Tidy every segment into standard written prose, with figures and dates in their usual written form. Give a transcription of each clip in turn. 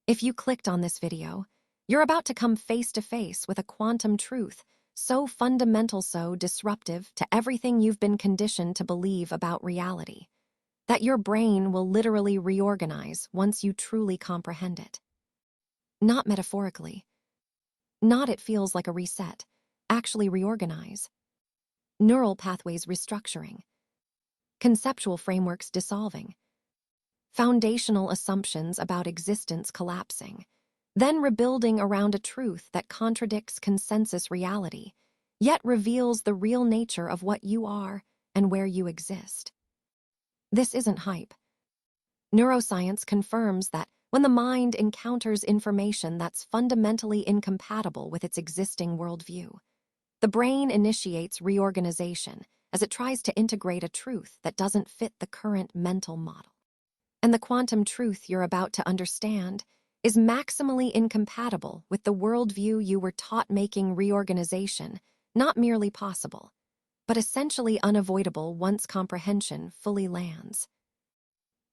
If you clicked on this video, you're about to come face to face with a quantum truth so fundamental, so disruptive to everything you've been conditioned to believe about reality, that your brain will literally reorganize once you truly comprehend it. Not metaphorically. Not it feels like a reset. Actually reorganize. Neural pathways restructuring. Conceptual frameworks dissolving. Foundational assumptions about existence collapsing, then rebuilding around a truth that contradicts consensus reality, yet reveals the real nature of what you are and where you exist. This isn't hype. Neuroscience confirms that when the mind encounters information that's fundamentally incompatible with its existing worldview, the brain initiates reorganization as it tries to integrate a truth that doesn't fit the current mental model. And the quantum truth you're about to understand is maximally incompatible with the worldview you were taught, making reorganization not merely possible, but essentially unavoidable once comprehension fully lands.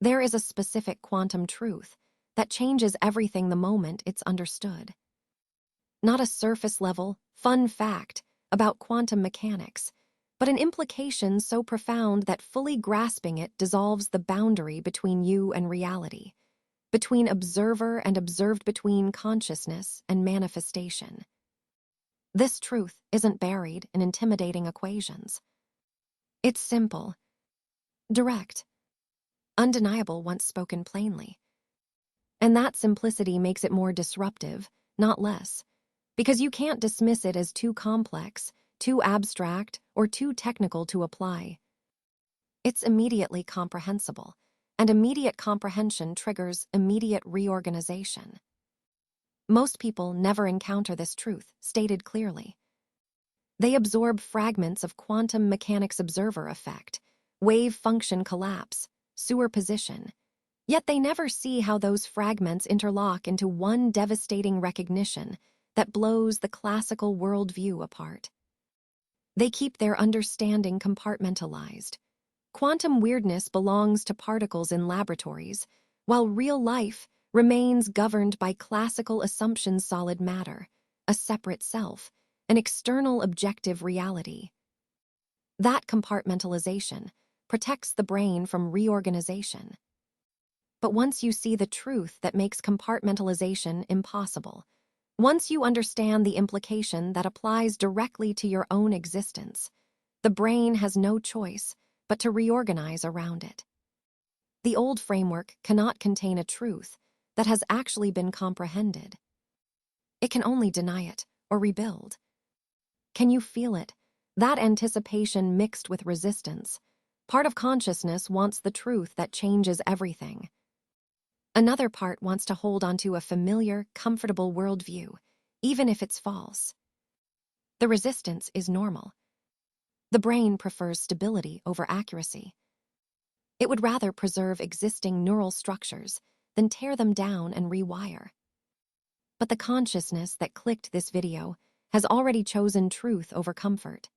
There is a specific quantum truth that changes everything the moment it's understood. Not a surface-level, fun fact about quantum mechanics, but an implication so profound that fully grasping it dissolves the boundary between you and reality, between observer and observed, between consciousness and manifestation. This truth isn't buried in intimidating equations. It's simple, direct, undeniable once spoken plainly. And that simplicity makes it more disruptive, not less, because you can't dismiss it as too complex, too abstract, or too technical to apply. It's immediately comprehensible, and immediate comprehension triggers immediate reorganization. Most people never encounter this truth stated clearly. They absorb fragments of quantum mechanics observer effect, wave function collapse, sewer position, yet they never see how those fragments interlock into one devastating recognition that blows the classical worldview apart. They keep their understanding compartmentalized. Quantum weirdness belongs to particles in laboratories, while real life remains governed by classical assumptions: solid matter, a separate self, an external objective reality. That compartmentalization protects the brain from reorganization. But once you see the truth that makes compartmentalization impossible, once you understand the implication that applies directly to your own existence, the brain has no choice but to reorganize around it. The old framework cannot contain a truth that has actually been comprehended. It can only deny it or rebuild. Can you feel it? That anticipation mixed with resistance. Part of consciousness wants the truth that changes everything. Another part wants to hold onto a familiar, comfortable worldview, even if it's false. The resistance is normal. The brain prefers stability over accuracy. It would rather preserve existing neural structures than tear them down and rewire. But the consciousness that clicked this video has already chosen truth over comfort.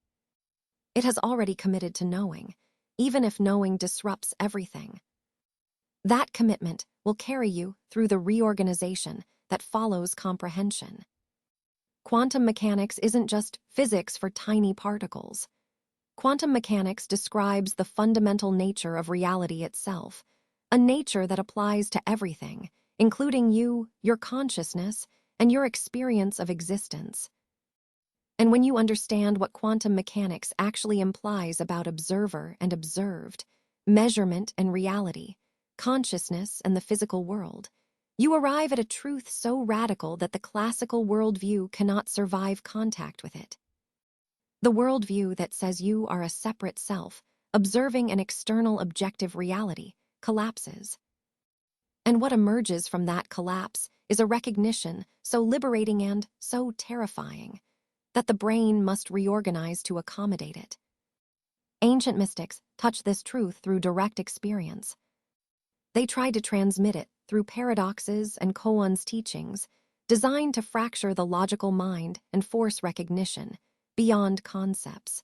It has already committed to knowing, even if knowing disrupts everything. That commitment will carry you through the reorganization that follows comprehension. Quantum mechanics isn't just physics for tiny particles. Quantum mechanics describes the fundamental nature of reality itself, a nature that applies to everything, including you, your consciousness, and your experience of existence. And when you understand what quantum mechanics actually implies about observer and observed, measurement and reality, consciousness and the physical world, you arrive at a truth so radical that the classical worldview cannot survive contact with it. The worldview that says you are a separate self, observing an external objective reality, collapses. And what emerges from that collapse is a recognition so liberating and so terrifying that the brain must reorganize to accommodate it. Ancient mystics touch this truth through direct experience. They tried to transmit it through paradoxes and koans teachings, designed to fracture the logical mind and force recognition beyond concepts.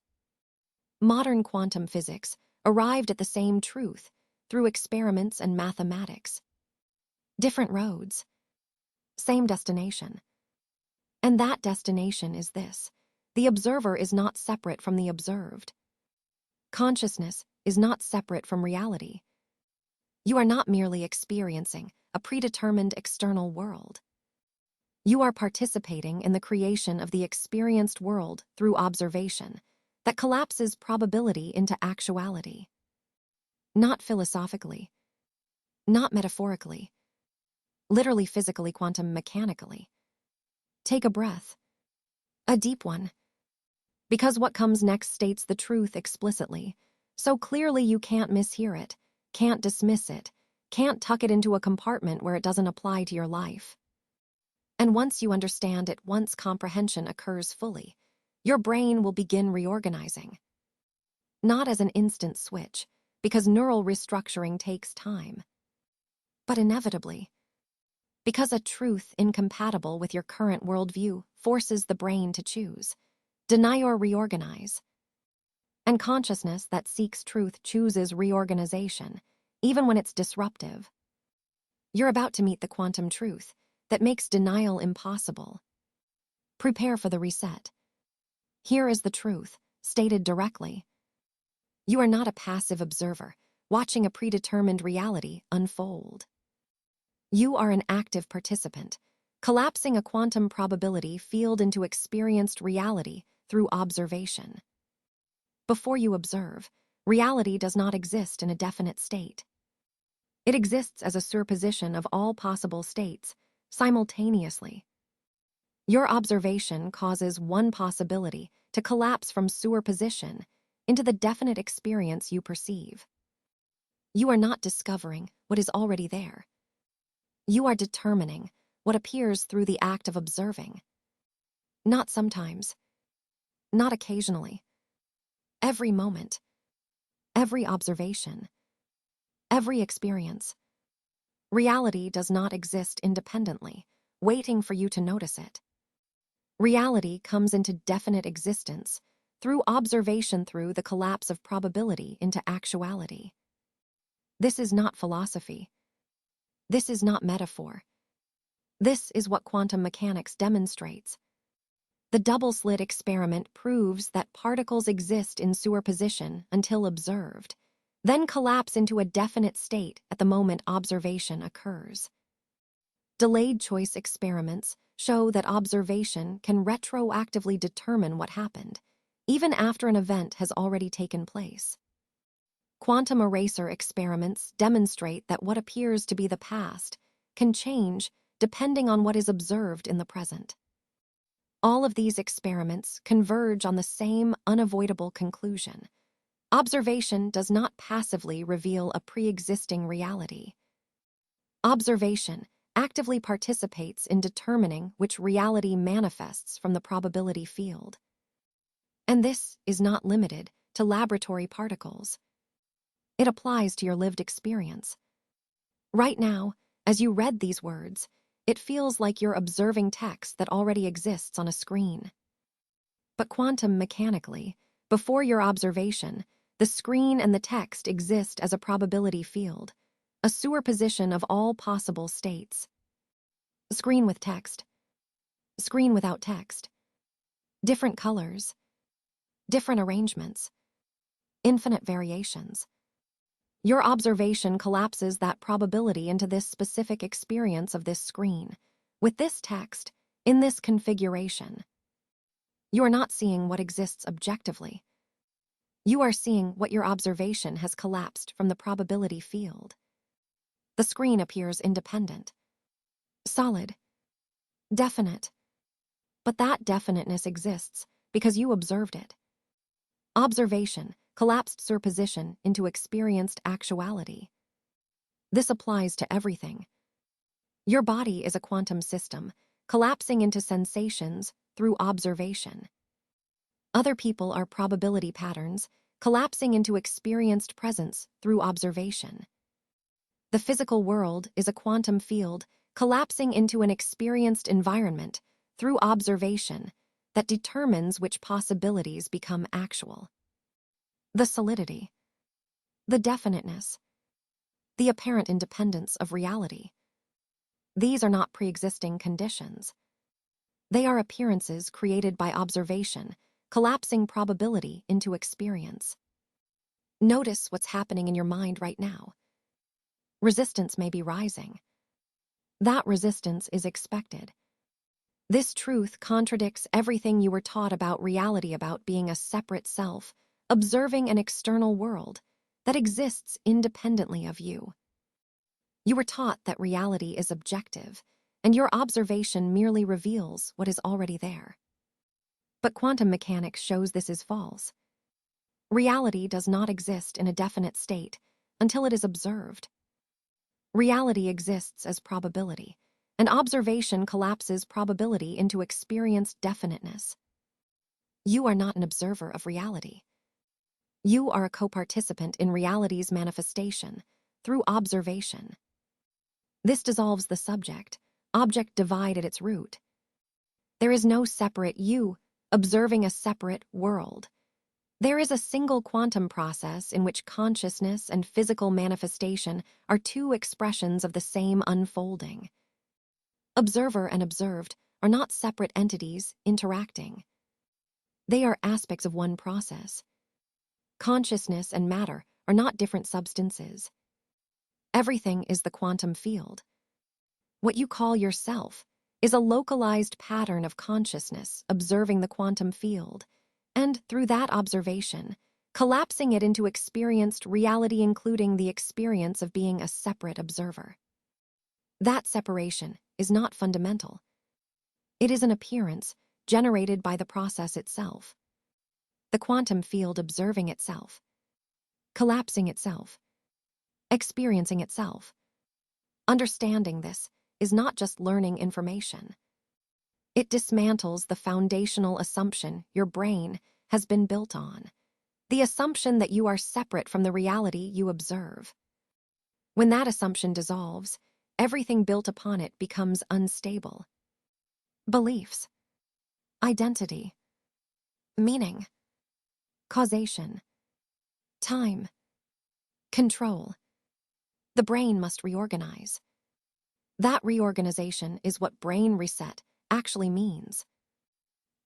Modern quantum physics arrived at the same truth through experiments and mathematics. Different roads, Same destination. And that destination is this: the observer is not separate from the observed. Consciousness is not separate from reality. You are not merely experiencing a predetermined external world. You are participating in the creation of the experienced world through observation that collapses probability into actuality. Not philosophically, not metaphorically, literally, physically, quantum mechanically. Take a breath, a deep one, because what comes next states the truth explicitly, so clearly you can't mishear it, can't dismiss it, can't tuck it into a compartment where it doesn't apply to your life. And once you understand it, once comprehension occurs fully, your brain will begin reorganizing. Not as an instant switch, because neural restructuring takes time, but inevitably, because a truth incompatible with your current worldview forces the brain to choose, deny or reorganize. And consciousness that seeks truth chooses reorganization, even when it's disruptive. You're about to meet the quantum truth that makes denial impossible. Prepare for the reset. Here is the truth, stated directly. You are not a passive observer, watching a predetermined reality unfold. You are an active participant, collapsing a quantum probability field into experienced reality through observation. Before you observe, reality does not exist in a definite state. It exists as a superposition of all possible states, simultaneously. Your observation causes one possibility to collapse from superposition into the definite experience you perceive. You are not discovering what is already there. You are determining what appears through the act of observing. Not sometimes, not occasionally. Every moment, every observation, every experience. Reality does not exist independently, waiting for you to notice it. Reality comes into definite existence through observation, through the collapse of probability into actuality. This is not philosophy. This is not metaphor. This is what quantum mechanics demonstrates. The double-slit experiment proves that particles exist in superposition until observed, then collapse into a definite state at the moment observation occurs. Delayed choice experiments show that observation can retroactively determine what happened, even after an event has already taken place. Quantum eraser experiments demonstrate that what appears to be the past can change depending on what is observed in the present. All of these experiments converge on the same unavoidable conclusion. Observation does not passively reveal a pre-existing reality. Observation actively participates in determining which reality manifests from the probability field. And this is not limited to laboratory particles. It applies to your lived experience. Right now, as you read these words, it feels like you're observing text that already exists on a screen. But quantum mechanically, before your observation, the screen and the text exist as a probability field, a superposition of all possible states. Screen with text, screen without text, different colors, different arrangements, infinite variations. Your observation collapses that probability into this specific experience of this screen, with this text, in this configuration. You are not seeing what exists objectively. You are seeing what your observation has collapsed from the probability field. The screen appears independent, solid, definite. But that definiteness exists because you observed it. Observation collapsed superposition into experienced actuality. This applies to everything. Your body is a quantum system, collapsing into sensations through observation. Other people are probability patterns, collapsing into experienced presence through observation. The physical world is a quantum field, collapsing into an experienced environment through observation that determines which possibilities become actual. The solidity, the definiteness, the apparent independence of reality. These are not pre-existing conditions. They are appearances created by observation, collapsing probability into experience. Notice what's happening in your mind right now. Resistance may be rising. That resistance is expected. This truth contradicts everything you were taught about reality, about being a separate self, observing an external world that exists independently of you. You were taught that reality is objective, and your observation merely reveals what is already there. But quantum mechanics shows this is false. Reality does not exist in a definite state until it is observed. Reality exists as probability, and observation collapses probability into experienced definiteness. You are not an observer of reality. You are a co-participant in reality's manifestation through observation. This dissolves the subject-object divide at its root. There is no separate you observing a separate world. There is a single quantum process in which consciousness and physical manifestation are two expressions of the same unfolding. Observer and observed are not separate entities interacting. They are aspects of one process. Consciousness and matter are not different substances. Everything is the quantum field. What you call yourself is a localized pattern of consciousness observing the quantum field, and through that observation, collapsing it into experienced reality, including the experience of being a separate observer. That separation is not fundamental. It is an appearance generated by the process itself. The quantum field observing itself, collapsing itself, experiencing itself. Understanding this is not just learning information. It dismantles the foundational assumption your brain has been built on, the assumption that you are separate from the reality you observe. When that assumption dissolves, everything built upon it becomes unstable. Beliefs, identity, meaning, causation, time, control. The brain must reorganize. That reorganization is what brain reset actually means.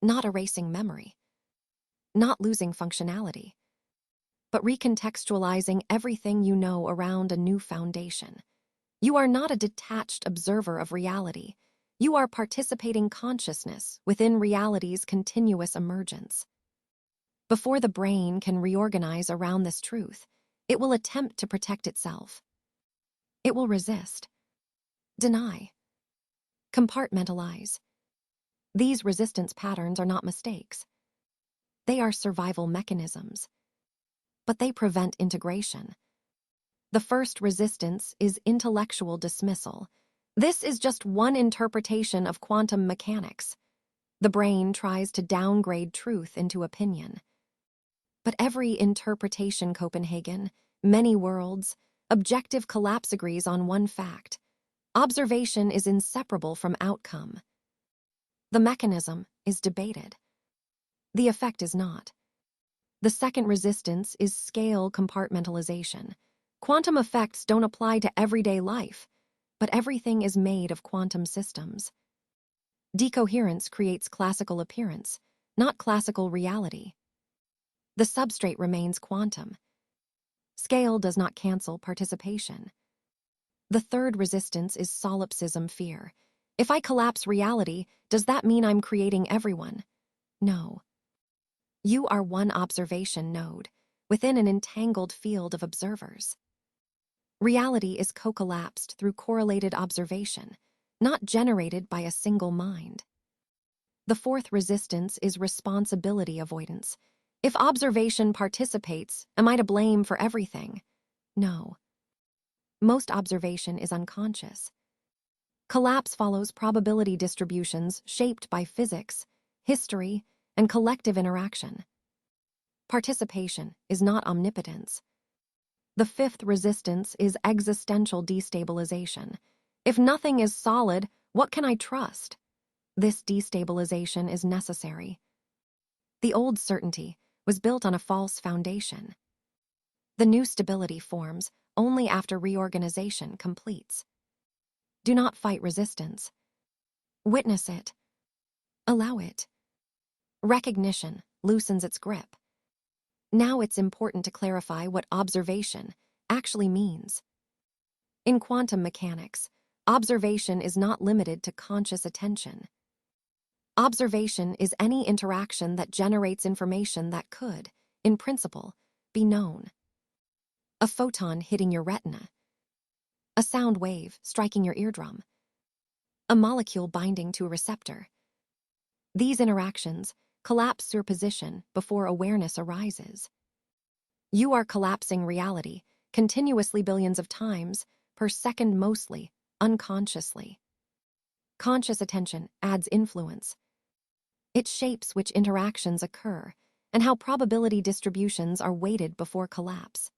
Not erasing memory, not losing functionality, but recontextualizing everything you know around a new foundation. You are not a detached observer of reality. You are participating consciousness within reality's continuous emergence. Before the brain can reorganize around this truth, it will attempt to protect itself. It will resist, deny, compartmentalize. These resistance patterns are not mistakes. They are survival mechanisms, but they prevent integration. The first resistance is intellectual dismissal. This is just one interpretation of quantum mechanics. The brain tries to downgrade truth into opinion. But every interpretation, Copenhagen, many worlds, objective collapse agrees on one fact. Observation is inseparable from outcome. The mechanism is debated. The effect is not. The second resistance is scale compartmentalization. Quantum effects don't apply to everyday life, but everything is made of quantum systems. Decoherence creates classical appearance, not classical reality. The substrate remains quantum. Scale does not cancel participation. The third resistance is solipsism, fear. If I collapse reality, does that mean I'm creating everyone? No. You are one observation node within an entangled field of observers. Reality is co-collapsed through correlated observation, not generated by a single mind. The fourth resistance is responsibility avoidance. If observation participates, am I to blame for everything? No. Most observation is unconscious. Collapse follows probability distributions shaped by physics, history, and collective interaction. Participation is not omnipotence. The fifth resistance is existential destabilization. If nothing is solid, what can I trust? This destabilization is necessary. The old certainty was built on a false foundation. The new stability forms only after reorganization completes. Do not fight resistance. Witness it. Allow it. Recognition loosens its grip. Now it's important to clarify what observation actually means. In quantum mechanics, observation is not limited to conscious attention. Observation is any interaction that generates information that could, in principle, be known. A photon hitting your retina. A sound wave striking your eardrum. A molecule binding to a receptor. These interactions collapse your position before awareness arises. You are collapsing reality continuously billions of times per second, mostly unconsciously. Conscious attention adds influence. It shapes which interactions occur and how probability distributions are weighted before collapse.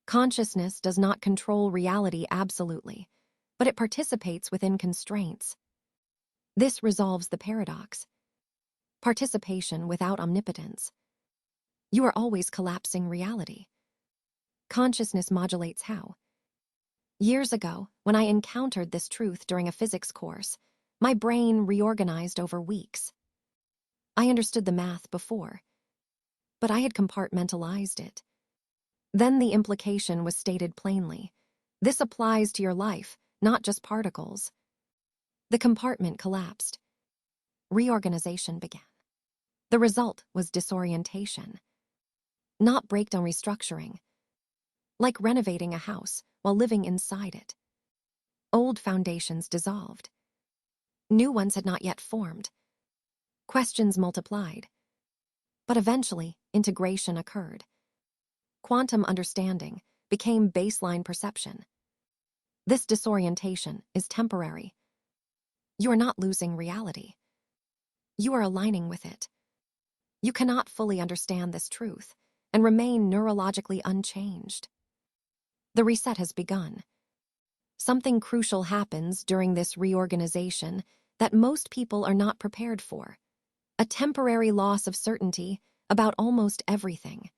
Consciousness does not control reality absolutely, but it participates within constraints. This resolves the paradox. Participation without omnipotence. You are always collapsing reality. Consciousness modulates how? Years ago, when I encountered this truth during a physics course, my brain reorganized over weeks. I understood the math before, but I had compartmentalized it. Then the implication was stated plainly. This applies to your life, not just particles. The compartment collapsed. Reorganization began. The result was disorientation, not breakdown restructuring. Like renovating a house while living inside it. Old foundations dissolved. New ones had not yet formed. Questions multiplied. But eventually, integration occurred. Quantum understanding became baseline perception. This disorientation is temporary. You are not losing reality. You are aligning with it. You cannot fully understand this truth and remain neurologically unchanged. The reset has begun. Something crucial happens during this reorganization that most people are not prepared for. A temporary loss of certainty about almost everything.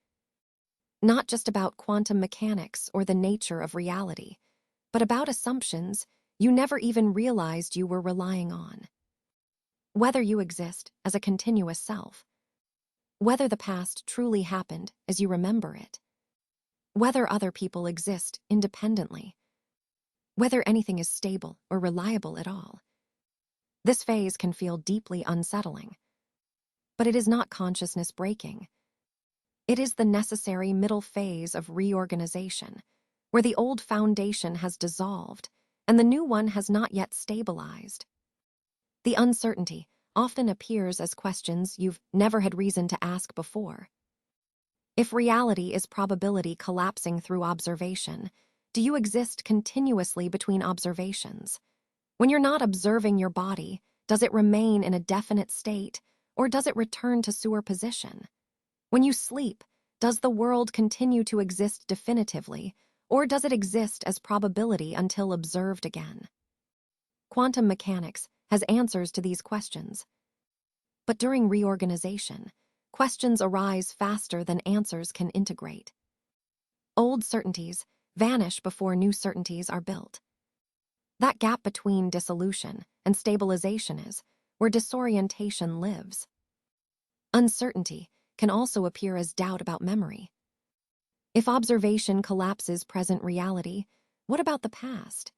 Not just about quantum mechanics or the nature of reality, but about assumptions you never even realized you were relying on. Whether you exist as a continuous self. Whether the past truly happened as you remember it. Whether other people exist independently. Whether anything is stable or reliable at all. This phase can feel deeply unsettling. But it is not consciousness breaking. It is the necessary middle phase of reorganization, where the old foundation has dissolved and the new one has not yet stabilized. The uncertainty often appears as questions you've never had reason to ask before. If reality is probability collapsing through observation, do you exist continuously between observations? When you're not observing your body, does it remain in a definite state, or does it return to sewer position? When you sleep, does the world continue to exist definitively, or does it exist as probability until observed again? Quantum mechanics has answers to these questions. But during reorganization, questions arise faster than answers can integrate. Old certainties vanish before new certainties are built. That gap between dissolution and stabilization is where disorientation lives. Uncertainty can also appear as doubt about memory. If observation collapses present reality, what about the past?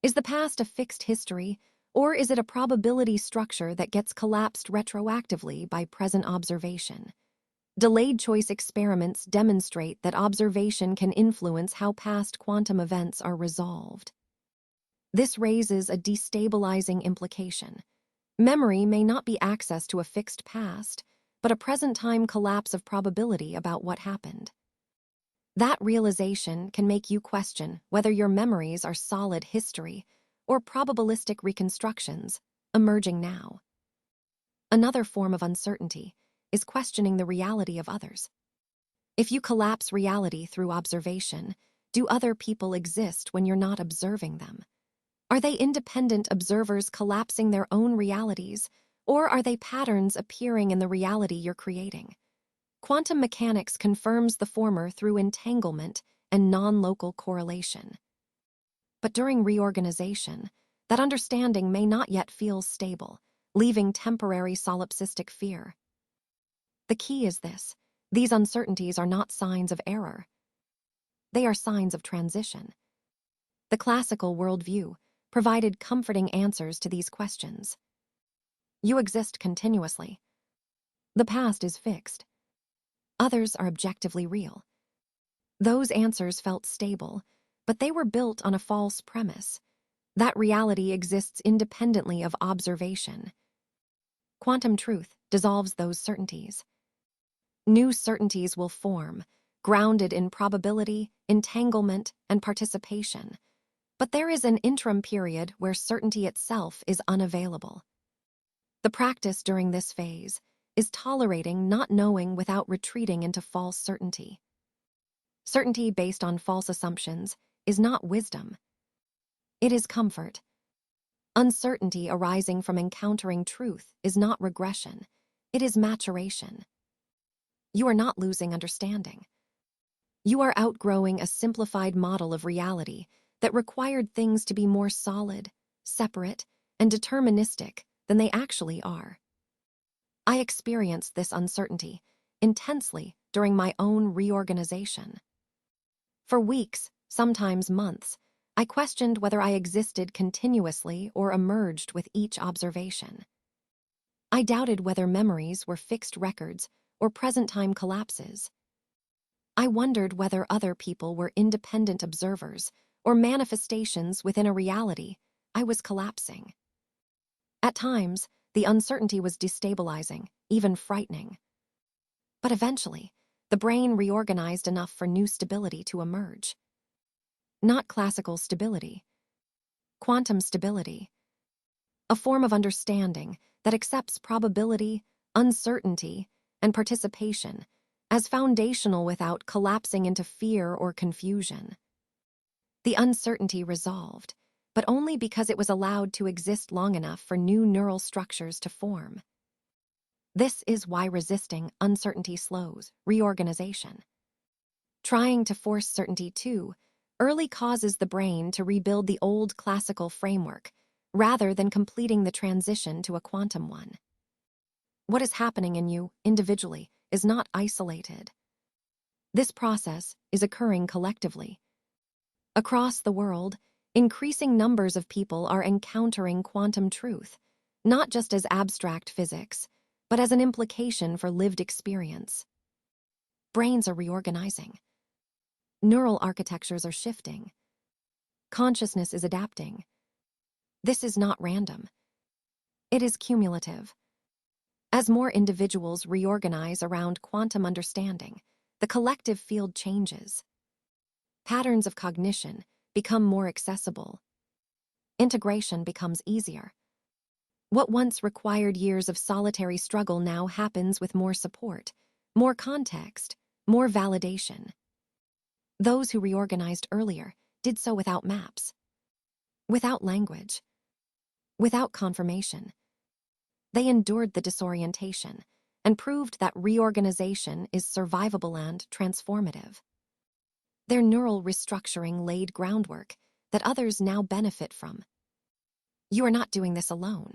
Is the past a fixed history, or is it a probability structure that gets collapsed retroactively by present observation? Delayed choice experiments demonstrate that observation can influence how past quantum events are resolved. This raises a destabilizing implication. Memory may not be access to a fixed past, but a present-time collapse of probability about what happened. That realization can make you question whether your memories are solid history or probabilistic reconstructions emerging now. Another form of uncertainty is questioning the reality of others. If you collapse reality through observation, do other people exist when you're not observing them? Are they independent observers collapsing their own realities, or are they patterns appearing in the reality you're creating? Quantum mechanics confirms the former through entanglement and non-local correlation. But during reorganization, that understanding may not yet feel stable, leaving temporary solipsistic fear. The key is this: these uncertainties are not signs of error. They are signs of transition. The classical worldview provided comforting answers to these questions. You exist continuously. The past is fixed. Others are objectively real. Those answers felt stable, but they were built on a false premise: that reality exists independently of observation. Quantum truth dissolves those certainties. New certainties will form, grounded in probability, entanglement, and participation. But there is an interim period where certainty itself is unavailable. The practice during this phase is tolerating not knowing without retreating into false certainty. Certainty based on false assumptions is not wisdom. It is comfort. Uncertainty arising from encountering truth is not regression. It is maturation. You are not losing understanding. You are outgrowing a simplified model of reality that required things to be more solid, separate, and deterministic than they actually are. I experienced this uncertainty intensely during my own reorganization. For weeks, sometimes months, I questioned whether I existed continuously or emerged with each observation. I doubted whether memories were fixed records or present-time collapses. I wondered whether other people were independent observers or manifestations within a reality I was collapsing. At times, the uncertainty was destabilizing, even frightening. But eventually, the brain reorganized enough for new stability to emerge. Not classical stability, quantum stability. A form of understanding that accepts probability, uncertainty, and participation as foundational without collapsing into fear or confusion. The uncertainty resolved, but only because it was allowed to exist long enough for new neural structures to form. This is why resisting uncertainty slows reorganization. Trying to force certainty too early causes the brain to rebuild the old classical framework, rather than completing the transition to a quantum one. What is happening in you, individually, is not isolated. This process is occurring collectively. Across the world, increasing numbers of people are encountering quantum truth, not just as abstract physics, but as an implication for lived experience. Brains are reorganizing. Neural architectures are shifting. Consciousness is adapting. This is not random. It is cumulative. As more individuals reorganize around quantum understanding, the collective field changes. Patterns of cognition become more accessible. Integration becomes easier. What once required years of solitary struggle now happens with more support, more context, more validation. Those who reorganized earlier did so without maps, without language, without confirmation. They endured the disorientation and proved that reorganization is survivable and transformative. Their neural restructuring laid groundwork that others now benefit from. You are not doing this alone.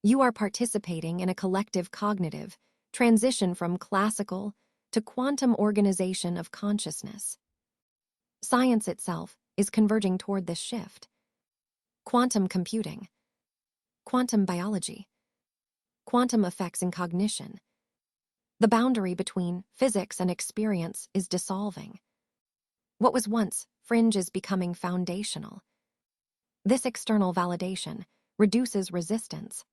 You are participating in a collective cognitive transition from classical to quantum organization of consciousness. Science itself is converging toward this shift. Quantum computing, quantum biology, quantum effects in cognition. The boundary between physics and experience is dissolving. What was once fringe is becoming foundational. This external validation reduces resistance.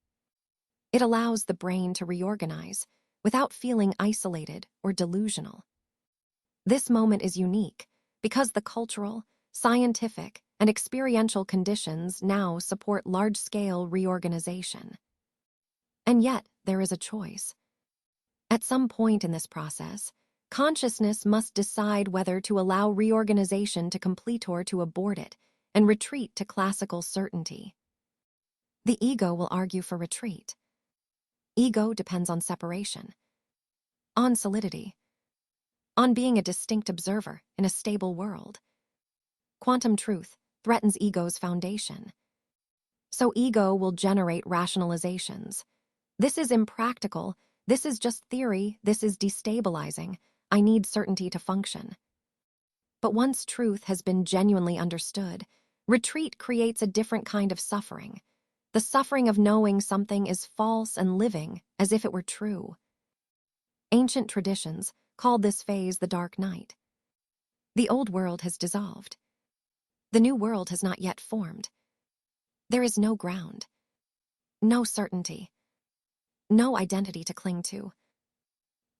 It allows the brain to reorganize without feeling isolated or delusional. This moment is unique because the cultural, scientific, and experiential conditions now support large-scale reorganization. And yet, there is a choice. At some point in this process, consciousness must decide whether to allow reorganization to complete or to abort it and retreat to classical certainty. The ego will argue for retreat. Ego depends on separation, on solidity, on being a distinct observer in a stable world. Quantum truth threatens ego's foundation. So ego will generate rationalizations. This is impractical. This is just theory. This is destabilizing. I need certainty to function. But once truth has been genuinely understood, retreat creates a different kind of suffering. The suffering of knowing something is false and living as if it were true. Ancient traditions called this phase the dark night. The old world has dissolved. The new world has not yet formed. There is no ground, no certainty, no identity to cling to,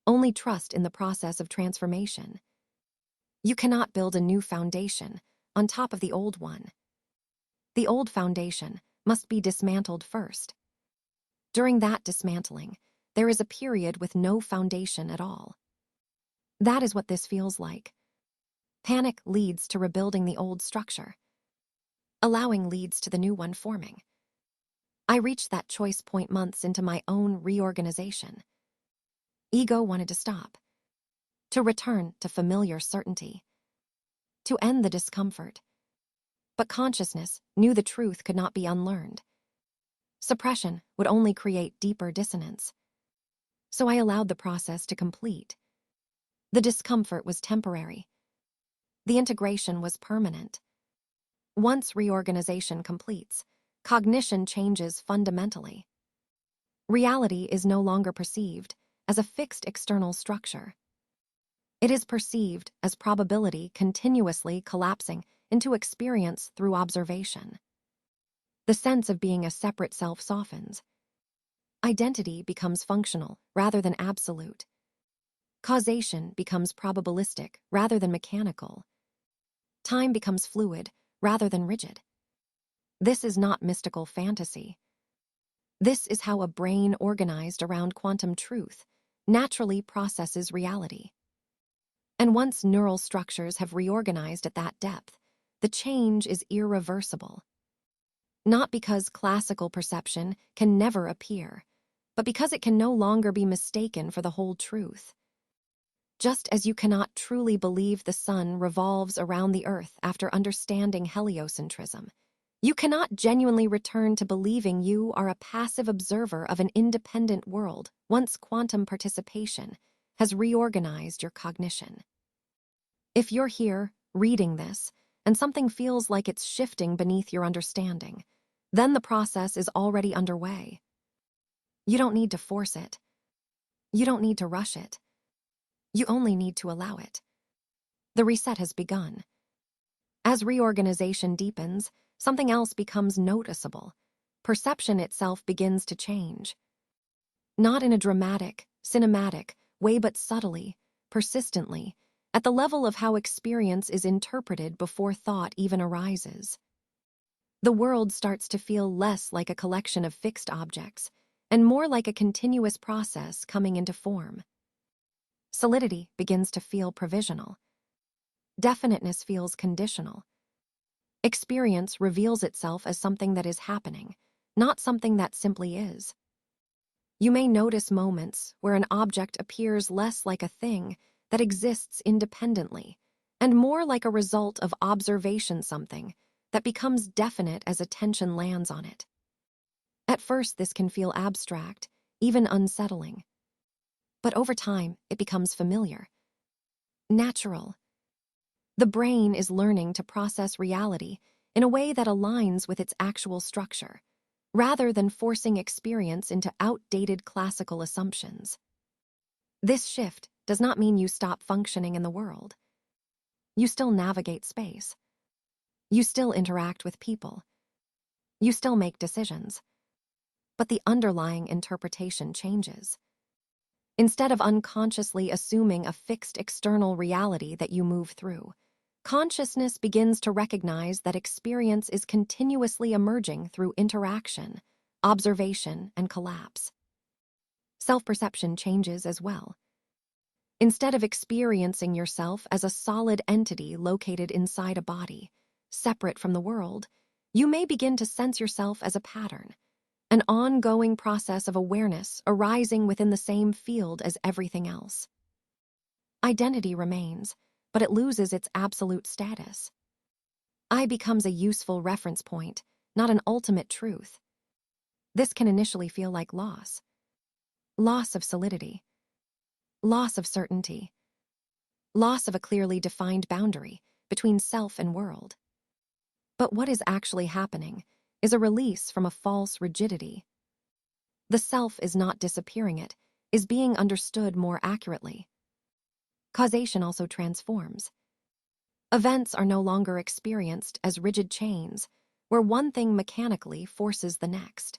only trust in the process of transformation. You cannot build a new foundation on top of the old one. The old foundation must be dismantled first. During that dismantling, there is a period with no foundation at all. That is what this feels like. Panic leads to rebuilding the old structure. Allowing leads to the new one forming. I reached that choice point months into my own reorganization. Ego wanted to stop, to return to familiar certainty, to end the discomfort. But consciousness knew the truth could not be unlearned. Suppression would only create deeper dissonance. So I allowed the process to complete. The discomfort was temporary. The integration was permanent. Once reorganization completes, cognition changes fundamentally. Reality is no longer perceived as a fixed external structure. It is perceived as probability continuously collapsing into experience through observation. The sense of being a separate self softens. Identity becomes functional rather than absolute. Causation becomes probabilistic rather than mechanical. Time becomes fluid rather than rigid. This is not mystical fantasy. This is how a brain organized around quantum truth naturally processes reality. And once neural structures have reorganized at that depth, the change is irreversible. Not because classical perception can never appear, but because it can no longer be mistaken for the whole truth. Just as you cannot truly believe the sun revolves around the earth after understanding heliocentrism, you cannot genuinely return to believing you are a passive observer of an independent world once quantum participation has reorganized your cognition. If you're here, reading this, and something feels like it's shifting beneath your understanding, then the process is already underway. You don't need to force it. You don't need to rush it. You only need to allow it. The reset has begun. As reorganization deepens, something else becomes noticeable. Perception itself begins to change. Not in a dramatic, cinematic way, but subtly, persistently, at the level of how experience is interpreted before thought even arises. The world starts to feel less like a collection of fixed objects and more like a continuous process coming into form. Solidity begins to feel provisional. Definiteness feels conditional. Experience reveals itself as something that is happening, not something that simply is. You may notice moments where an object appears less like a thing that exists independently, and more like a result of observation, something that becomes definite as attention lands on it. At first, this can feel abstract, even unsettling. But over time, it becomes familiar, natural. The brain is learning to process reality in a way that aligns with its actual structure, rather than forcing experience into outdated classical assumptions. This shift does not mean you stop functioning in the world. You still navigate space. You still interact with people. You still make decisions. But the underlying interpretation changes. Instead of unconsciously assuming a fixed external reality that you move through, consciousness begins to recognize that experience is continuously emerging through interaction, observation, and collapse. Self-perception changes as well. Instead of experiencing yourself as a solid entity located inside a body, separate from the world, you may begin to sense yourself as a pattern, an ongoing process of awareness arising within the same field as everything else. Identity remains, but it loses its absolute status. I becomes a useful reference point, not an ultimate truth. This can initially feel like loss. Loss of solidity. Loss of certainty. Loss of a clearly defined boundary between self and world. But what is actually happening is a release from a false rigidity. The self is not disappearing, it is being understood more accurately. Causation also transforms. Events are no longer experienced as rigid chains, where one thing mechanically forces the next.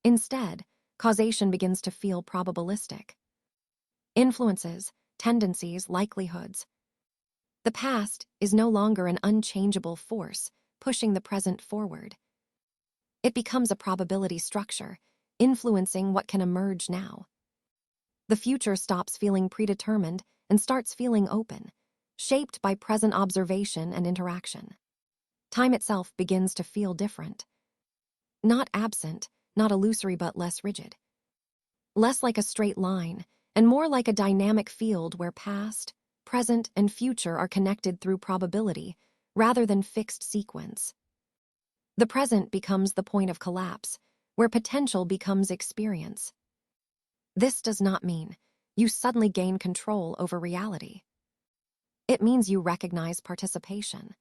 Instead, causation begins to feel probabilistic. Influences, tendencies, likelihoods. The past is no longer an unchangeable force pushing the present forward. It becomes a probability structure, influencing what can emerge now. The future stops feeling predetermined and starts feeling open, shaped by present observation and interaction. Time itself begins to feel different. Not absent, not illusory, but less rigid. Less like a straight line, and more like a dynamic field where past, present, and future are connected through probability rather than fixed sequence. The present becomes the point of collapse, where potential becomes experience. This does not mean you suddenly gain control over reality. It means you recognize participation.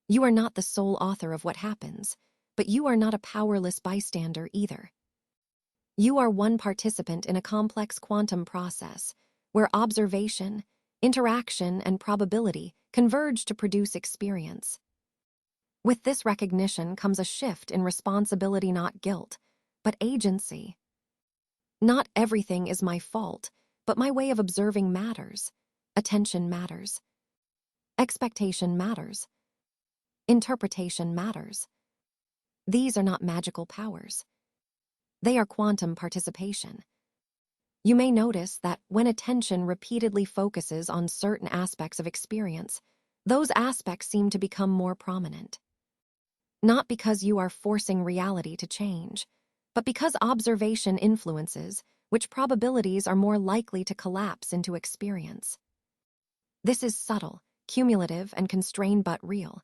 You are not the sole author of what happens, but you are not a powerless bystander either. You are one participant in a complex quantum process where observation, interaction, and probability converge to produce experience. With this recognition comes a shift in responsibility, not guilt, but agency. Not everything is my fault, but my way of observing matters. Attention matters. Expectation matters. Interpretation matters. These are not magical powers. They are quantum participation. You may notice that when attention repeatedly focuses on certain aspects of experience, those aspects seem to become more prominent. Not because you are forcing reality to change, but because observation influences which probabilities are more likely to collapse into experience. This is subtle, cumulative, and constrained but real.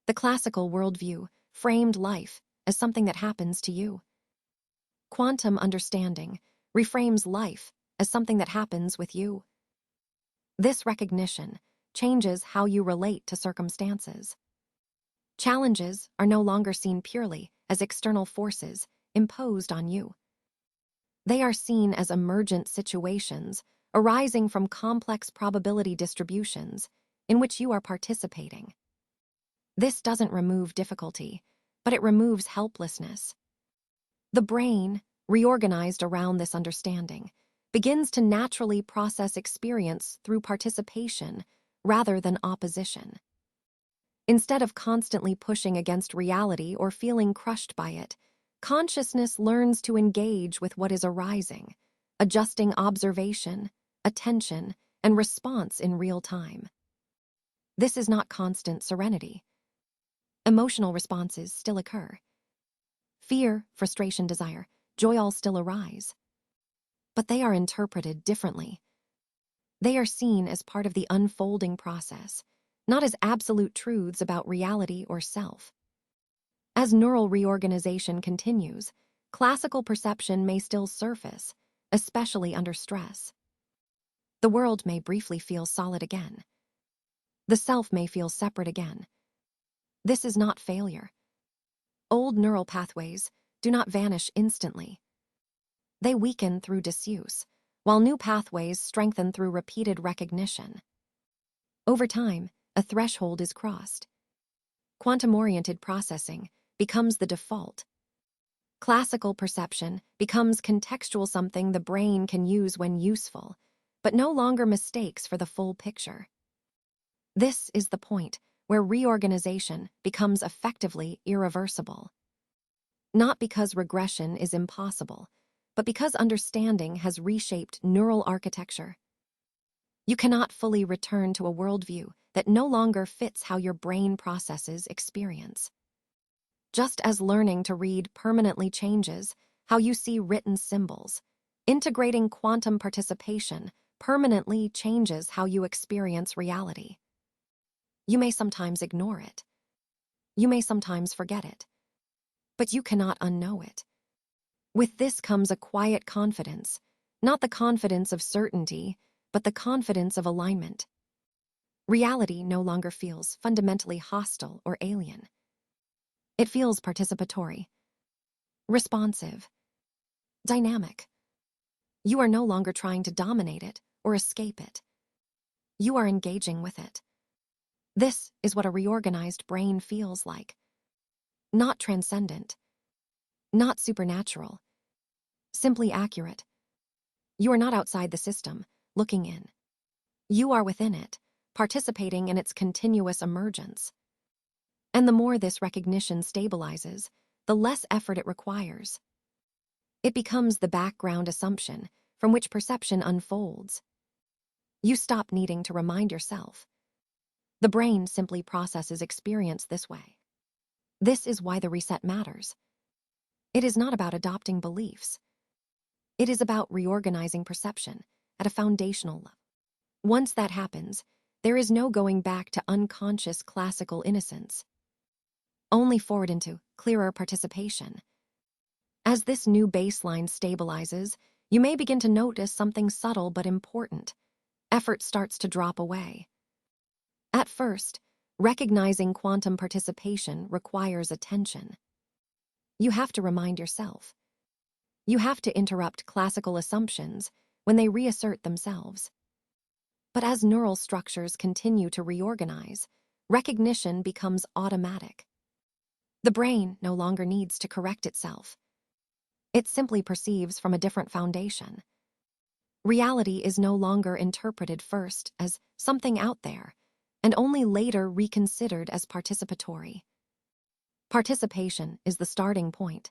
The classical worldview framed life as something that happens to you. Quantum understanding reframes life as something that happens with you. This recognition changes how you relate to circumstances. Challenges are no longer seen purely as external forces imposed on you. They are seen as emergent situations arising from complex probability distributions in which you are participating. This doesn't remove difficulty, but it removes helplessness. The brain, reorganized around this understanding, begins to naturally process experience through participation rather than opposition. Instead of constantly pushing against reality or feeling crushed by it, consciousness learns to engage with what is arising, adjusting observation, attention, and response in real time. This is not constant serenity. Emotional responses still occur. Fear, frustration, desire, joy all still arise. But they are interpreted differently. They are seen as part of the unfolding process, not as absolute truths about reality or self. As neural reorganization continues, classical perception may still surface, especially under stress. The world may briefly feel solid again. The self may feel separate again. This is not failure. Old neural pathways do not vanish instantly. They weaken through disuse, while new pathways strengthen through repeated recognition. Over time, a threshold is crossed. Quantum-oriented processing becomes the default. Classical perception becomes contextual, something the brain can use when useful, but no longer mistakes for the full picture. This is the point where reorganization becomes effectively irreversible. Not because regression is impossible, but because understanding has reshaped neural architecture. You cannot fully return to a worldview that no longer fits how your brain processes experience. Just as learning to read permanently changes how you see written symbols, integrating quantum participation permanently changes how you experience reality. You may sometimes ignore it. You may sometimes forget it, but you cannot unknow it. With this comes a quiet confidence, not the confidence of certainty, but the confidence of alignment. Reality no longer feels fundamentally hostile or alien. It feels participatory, responsive, dynamic. You are no longer trying to dominate it or escape it. You are engaging with it. This is what a reorganized brain feels like. Not transcendent, not supernatural, simply accurate. You are not outside the system, looking in. You are within it, participating in its continuous emergence. And the more this recognition stabilizes, the less effort it requires. It becomes the background assumption from which perception unfolds. You stop needing to remind yourself. The brain simply processes experience this way. This is why the reset matters. It is not about adopting beliefs. It is about reorganizing perception at a foundational level. Once that happens, there is no going back to unconscious classical innocence, only forward into clearer participation. As this new baseline stabilizes, you may begin to notice something subtle but important. Effort starts to drop away. At first, recognizing quantum participation requires attention. You have to remind yourself. You have to interrupt classical assumptions when they reassert themselves. But as neural structures continue to reorganize, recognition becomes automatic. The brain no longer needs to correct itself. It simply perceives from a different foundation. Reality is no longer interpreted first as something out there, and only later reconsidered as participatory. Participation is the starting point.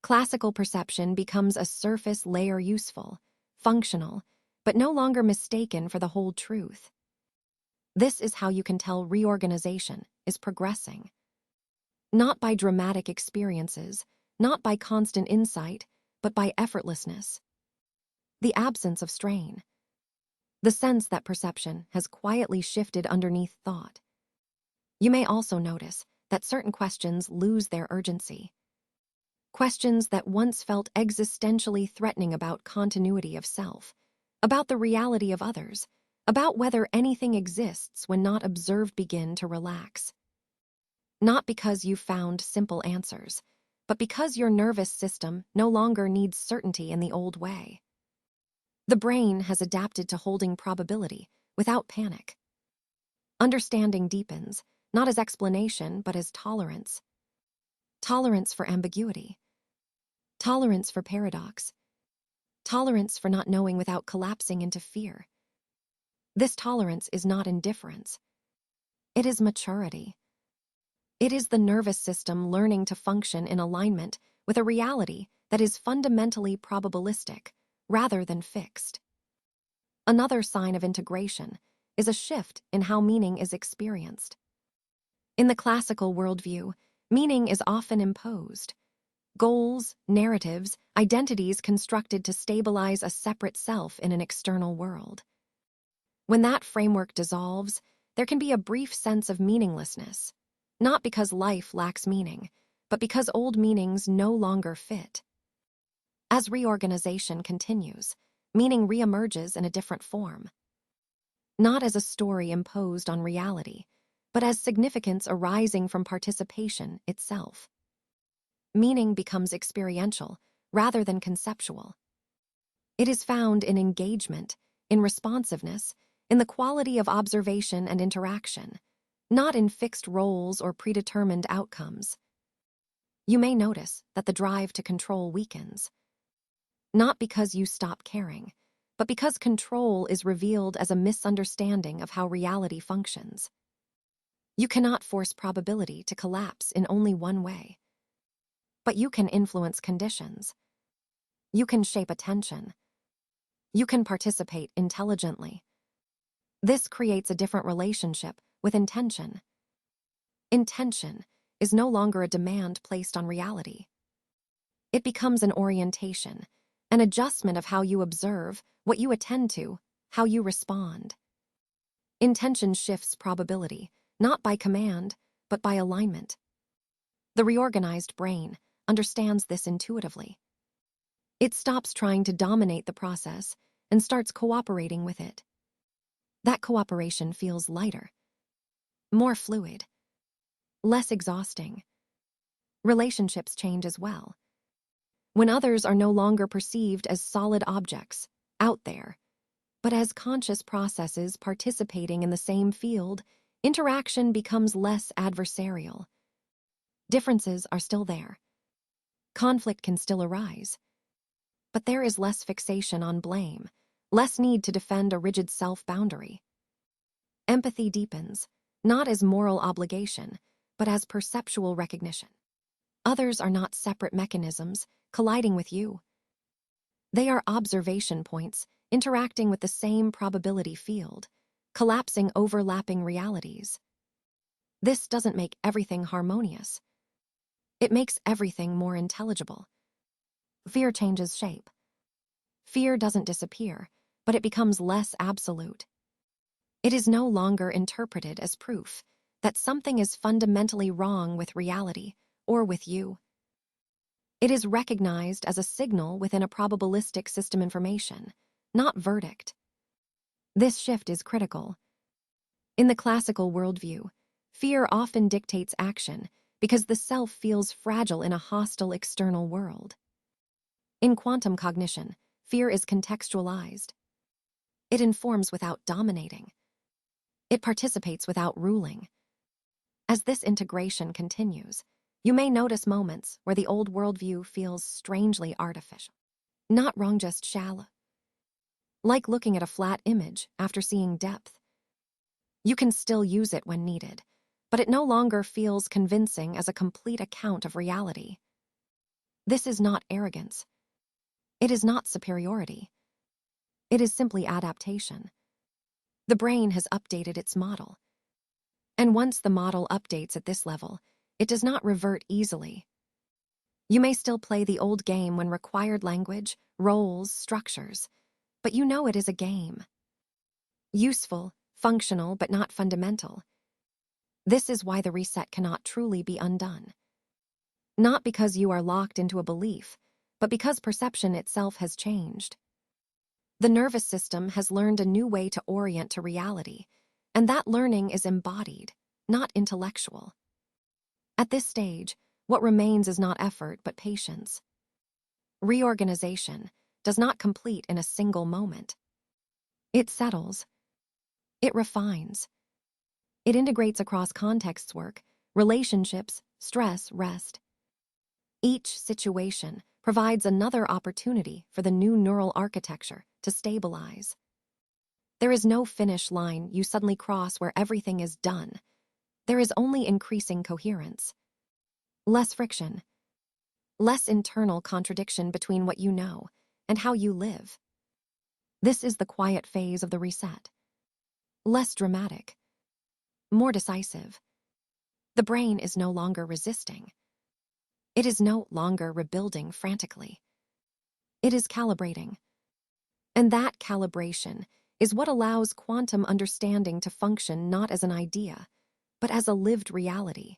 Classical perception becomes a surface layer, useful, functional, but no longer mistaken for the whole truth. This is how you can tell reorganization is progressing. Not by dramatic experiences, not by constant insight, but by effortlessness. The absence of strain. The sense that perception has quietly shifted underneath thought. You may also notice that certain questions lose their urgency. Questions that once felt existentially threatening about continuity of self, about the reality of others, about whether anything exists when not observed begin to relax. Not because you found simple answers, but because your nervous system no longer needs certainty in the old way. The brain has adapted to holding probability without panic. Understanding deepens, not as explanation, but as tolerance. Tolerance for ambiguity. Tolerance for paradox. Tolerance for not knowing without collapsing into fear. This tolerance is not indifference. It is maturity. It is the nervous system learning to function in alignment with a reality that is fundamentally probabilistic rather than fixed. Another sign of integration is a shift in how meaning is experienced. In the classical worldview, meaning is often imposed. Goals, narratives, identities constructed to stabilize a separate self in an external world. When that framework dissolves, there can be a brief sense of meaninglessness, not because life lacks meaning, but because old meanings no longer fit. As reorganization continues, meaning reemerges in a different form. Not as a story imposed on reality, but as significance arising from participation itself. Meaning becomes experiential rather than conceptual. It is found in engagement, in responsiveness, in the quality of observation and interaction, not in fixed roles or predetermined outcomes. You may notice that the drive to control weakens. Not because you stop caring, but because control is revealed as a misunderstanding of how reality functions. You cannot force probability to collapse in only one way. But you can influence conditions. You can shape attention. You can participate intelligently. This creates a different relationship with intention. Intention is no longer a demand placed on reality. It becomes an orientation, an adjustment of how you observe, what you attend to, how you respond. Intention shifts probability, not by command, but by alignment. The reorganized brain understands this intuitively. It stops trying to dominate the process and starts cooperating with it. That cooperation feels lighter, more fluid, less exhausting. Relationships change as well. When others are no longer perceived as solid objects, out there, but as conscious processes participating in the same field, interaction becomes less adversarial. Differences are still there. Conflict can still arise. But there is less fixation on blame, less need to defend a rigid self-boundary. Empathy deepens, not as moral obligation, but as perceptual recognition. Others are not separate mechanisms colliding with you. They are observation points interacting with the same probability field, collapsing overlapping realities. This doesn't make everything harmonious. It makes everything more intelligible. Fear changes shape. Fear doesn't disappear, but it becomes less absolute. It is no longer interpreted as proof that something is fundamentally wrong with reality or with you. It is recognized as a signal within a probabilistic system information, not verdict. This shift is critical. In the classical worldview, fear often dictates action because the self feels fragile in a hostile external world. In quantum cognition, fear is contextualized. It informs without dominating. It participates without ruling. As this integration continues, you may notice moments where the old worldview feels strangely artificial. Not wrong, just shallow. Like looking at a flat image after seeing depth. You can still use it when needed, but it no longer feels convincing as a complete account of reality. This is not arrogance. It is not superiority. It is simply adaptation. The brain has updated its model. And once the model updates at this level, it does not revert easily. You may still play the old game when required language, roles, structures, but you know it is a game. Useful, functional, but not fundamental. This is why the reset cannot truly be undone. Not because you are locked into a belief, but because perception itself has changed. The nervous system has learned a new way to orient to reality, and that learning is embodied, not intellectual. At this stage, what remains is not effort but patience. Reorganization does not complete in a single moment. It settles. It refines. It integrates across contexts, work, relationships, stress, rest. Each situation provides another opportunity for the new neural architecture to stabilize. There is no finish line you suddenly cross where everything is done. There is only increasing coherence. Less friction. Less internal contradiction between what you know and how you live. This is the quiet phase of the reset. Less dramatic. More decisive. The brain is no longer resisting. It is no longer rebuilding frantically. It is calibrating. And that calibration is what allows quantum understanding to function not as an idea, but as a lived reality.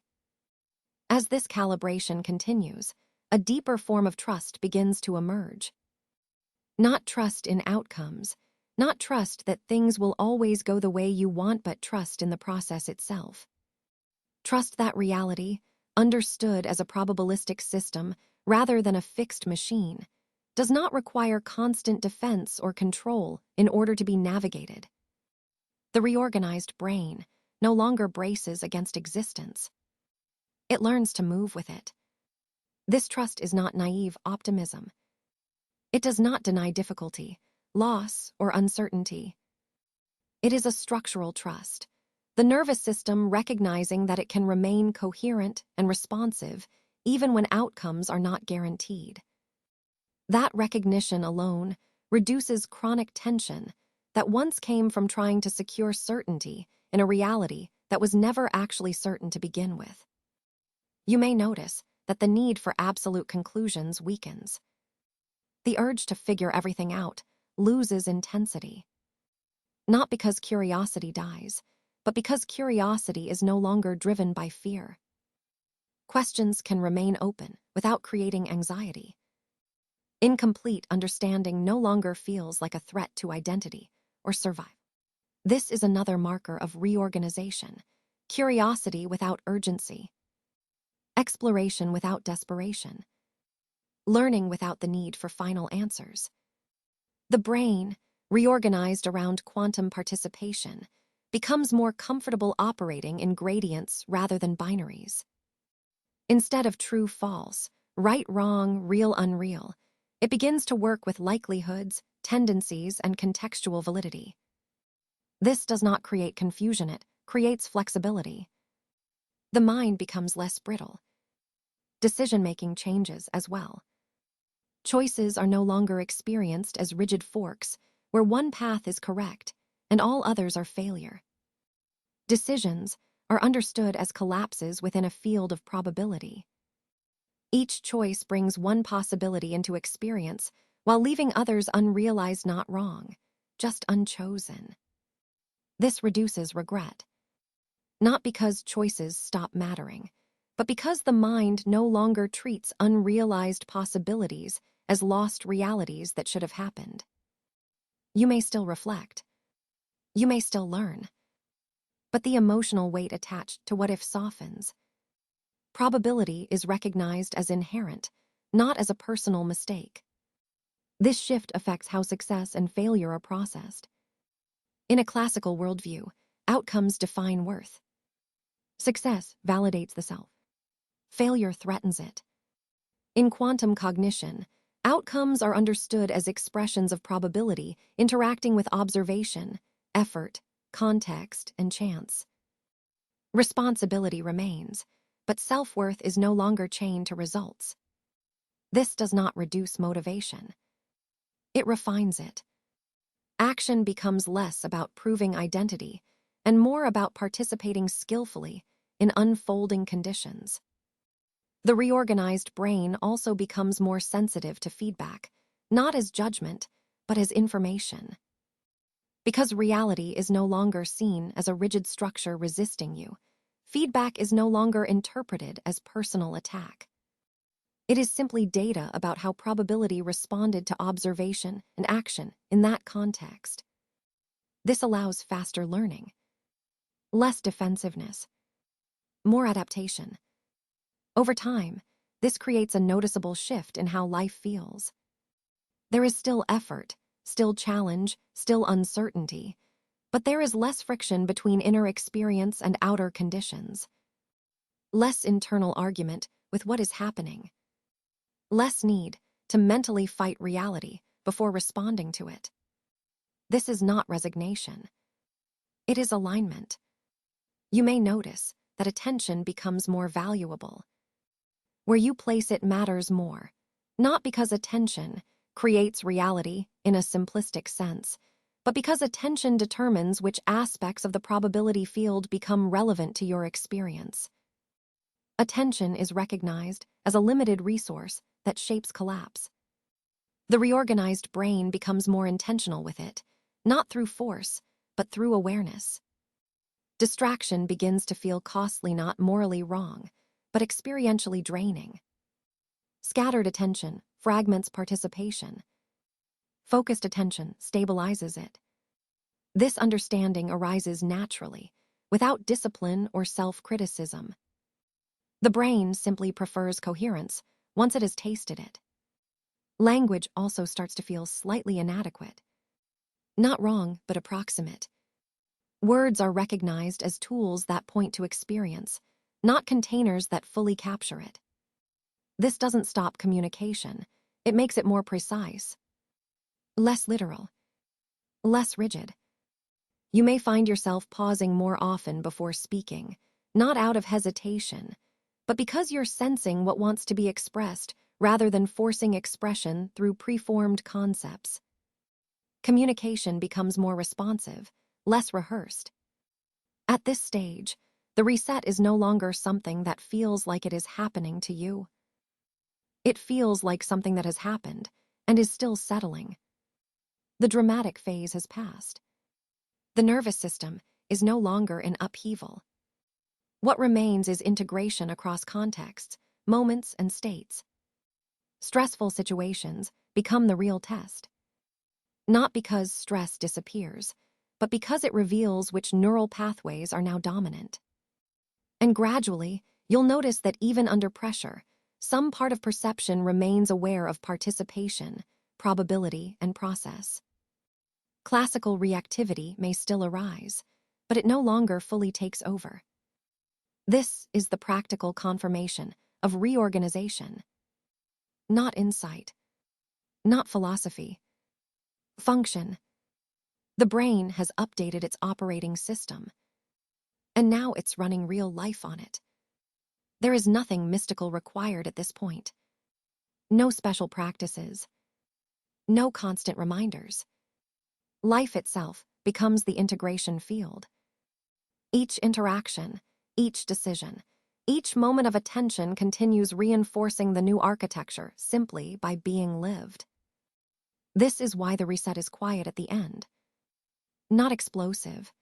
As this calibration continues, a deeper form of trust begins to emerge. Not trust in outcomes, not trust that things will always go the way you want, but trust in the process itself. Trust that reality, understood as a probabilistic system rather than a fixed machine, does not require constant defense or control in order to be navigated. The reorganized brain no longer braces against existence. It learns to move with it. This trust is not naive optimism. It does not deny difficulty, loss, or uncertainty. It is a structural trust, the nervous system recognizing that it can remain coherent and responsive even when outcomes are not guaranteed. That recognition alone reduces chronic tension that once came from trying to secure certainty in a reality that was never actually certain to begin with. You may notice that the need for absolute conclusions weakens. The urge to figure everything out loses intensity. Not because curiosity dies, but because curiosity is no longer driven by fear. Questions can remain open without creating anxiety. Incomplete understanding no longer feels like a threat to identity or survival. This is another marker of reorganization: curiosity without urgency, exploration without desperation, learning without the need for final answers. The brain, reorganized around quantum participation, becomes more comfortable operating in gradients rather than binaries. Instead of true false, right wrong, real unreal, it begins to work with likelihoods, tendencies, and contextual validity. This does not create confusion, it creates flexibility. The mind becomes less brittle. Decision-making changes as well. Choices are no longer experienced as rigid forks, where one path is correct and all others are failure. Decisions are understood as collapses within a field of probability. Each choice brings one possibility into experience, while leaving others unrealized, not wrong, just unchosen. This reduces regret. Not because choices stop mattering, but because the mind no longer treats unrealized possibilities as lost realities that should have happened. You may still reflect. You may still learn. But the emotional weight attached to what if softens. Probability is recognized as inherent, not as a personal mistake. This shift affects how success and failure are processed. In a classical worldview, outcomes define worth. Success validates the self. Failure threatens it. In quantum cognition, outcomes are understood as expressions of probability interacting with observation, effort, context, and chance. Responsibility remains, but self-worth is no longer chained to results. This does not reduce motivation. It refines it. Action becomes less about proving identity and more about participating skillfully in unfolding conditions. The reorganized brain also becomes more sensitive to feedback, not as judgment, but as information. Because reality is no longer seen as a rigid structure resisting you, feedback is no longer interpreted as personal attack. It is simply data about how probability responded to observation and action in that context. This allows faster learning, less defensiveness, more adaptation. Over time, this creates a noticeable shift in how life feels. There is still effort, still challenge, still uncertainty, but there is less friction between inner experience and outer conditions. Less internal argument with what is happening. Less need to mentally fight reality before responding to it. This is not resignation. It is alignment. You may notice that attention becomes more valuable. Where you place it matters more, not because attention creates reality in a simplistic sense, but because attention determines which aspects of the probability field become relevant to your experience. Attention is recognized as a limited resource that shapes collapse. The reorganized brain becomes more intentional with it, not through force, but through awareness. Distraction begins to feel costly, not morally wrong, but experientially draining. Scattered attention fragments participation. Focused attention stabilizes it. This understanding arises naturally, without discipline or self-criticism. The brain simply prefers coherence once it has tasted it. Language also starts to feel slightly inadequate. Not wrong, but approximate. Words are recognized as tools that point to experience, not containers that fully capture it. This doesn't stop communication, it makes it more precise. Less literal. Less rigid. You may find yourself pausing more often before speaking, not out of hesitation, but because you're sensing what wants to be expressed rather than forcing expression through preformed concepts. Communication becomes more responsive, less rehearsed. At this stage, the reset is no longer something that feels like it is happening to you. It feels like something that has happened and is still settling. The dramatic phase has passed. The nervous system is no longer in upheaval. What remains is integration across contexts, moments, and states. Stressful situations become the real test. Not because stress disappears, but because it reveals which neural pathways are now dominant. And gradually, you'll notice that even under pressure, some part of perception remains aware of participation, probability, and process. Classical reactivity may still arise, but it no longer fully takes over. This is the practical confirmation of reorganization. Not insight, not philosophy. Function. The brain has updated its operating system, and now it's running real life on it. There is nothing mystical required at this point. No special practices. No constant reminders. Life itself becomes the integration field. Each interaction, each decision, each moment of attention continues reinforcing the new architecture simply by being lived. This is why the reset is quiet at the end. Not explosive,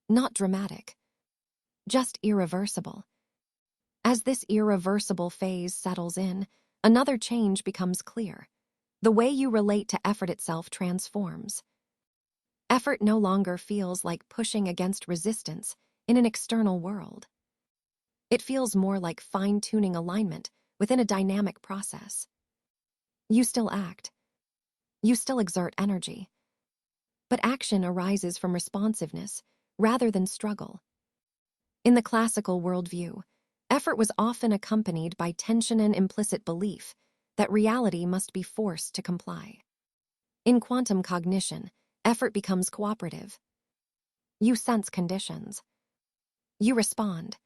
not dramatic, just irreversible. As this irreversible phase settles in, another change becomes clear. The way you relate to effort itself transforms. Effort no longer feels like pushing against resistance in an external world. It feels more like fine-tuning alignment within a dynamic process. You still act. You still exert energy. But action arises from responsiveness rather than struggle. In the classical worldview, effort was often accompanied by tension and implicit belief that reality must be forced to comply. In quantum cognition, effort becomes cooperative. You sense conditions. You respond.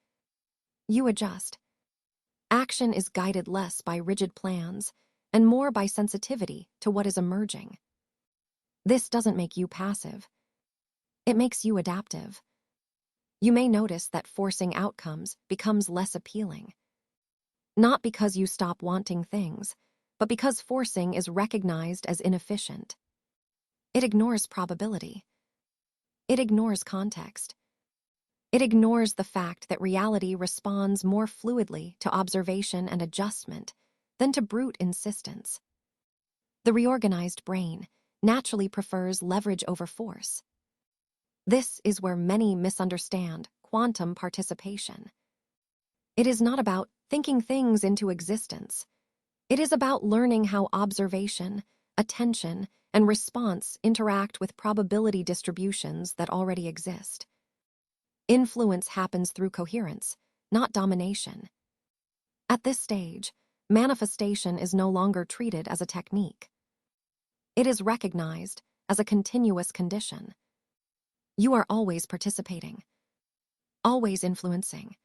You adjust. Action is guided less by rigid plans and more by sensitivity to what is emerging. This doesn't make you passive. It makes you adaptive. You may notice that forcing outcomes becomes less appealing. Not because you stop wanting things, but because forcing is recognized as inefficient. It ignores probability. It ignores context. It ignores the fact that reality responds more fluidly to observation and adjustment than to brute insistence. The reorganized brain naturally prefers leverage over force. This is where many misunderstand quantum participation. It is not about thinking things into existence. It is about learning how observation, attention, and response interact with probability distributions that already exist. Influence happens through coherence, not domination. At this stage, manifestation is no longer treated as a technique. It is recognized as a continuous condition. You are always participating, always influencing,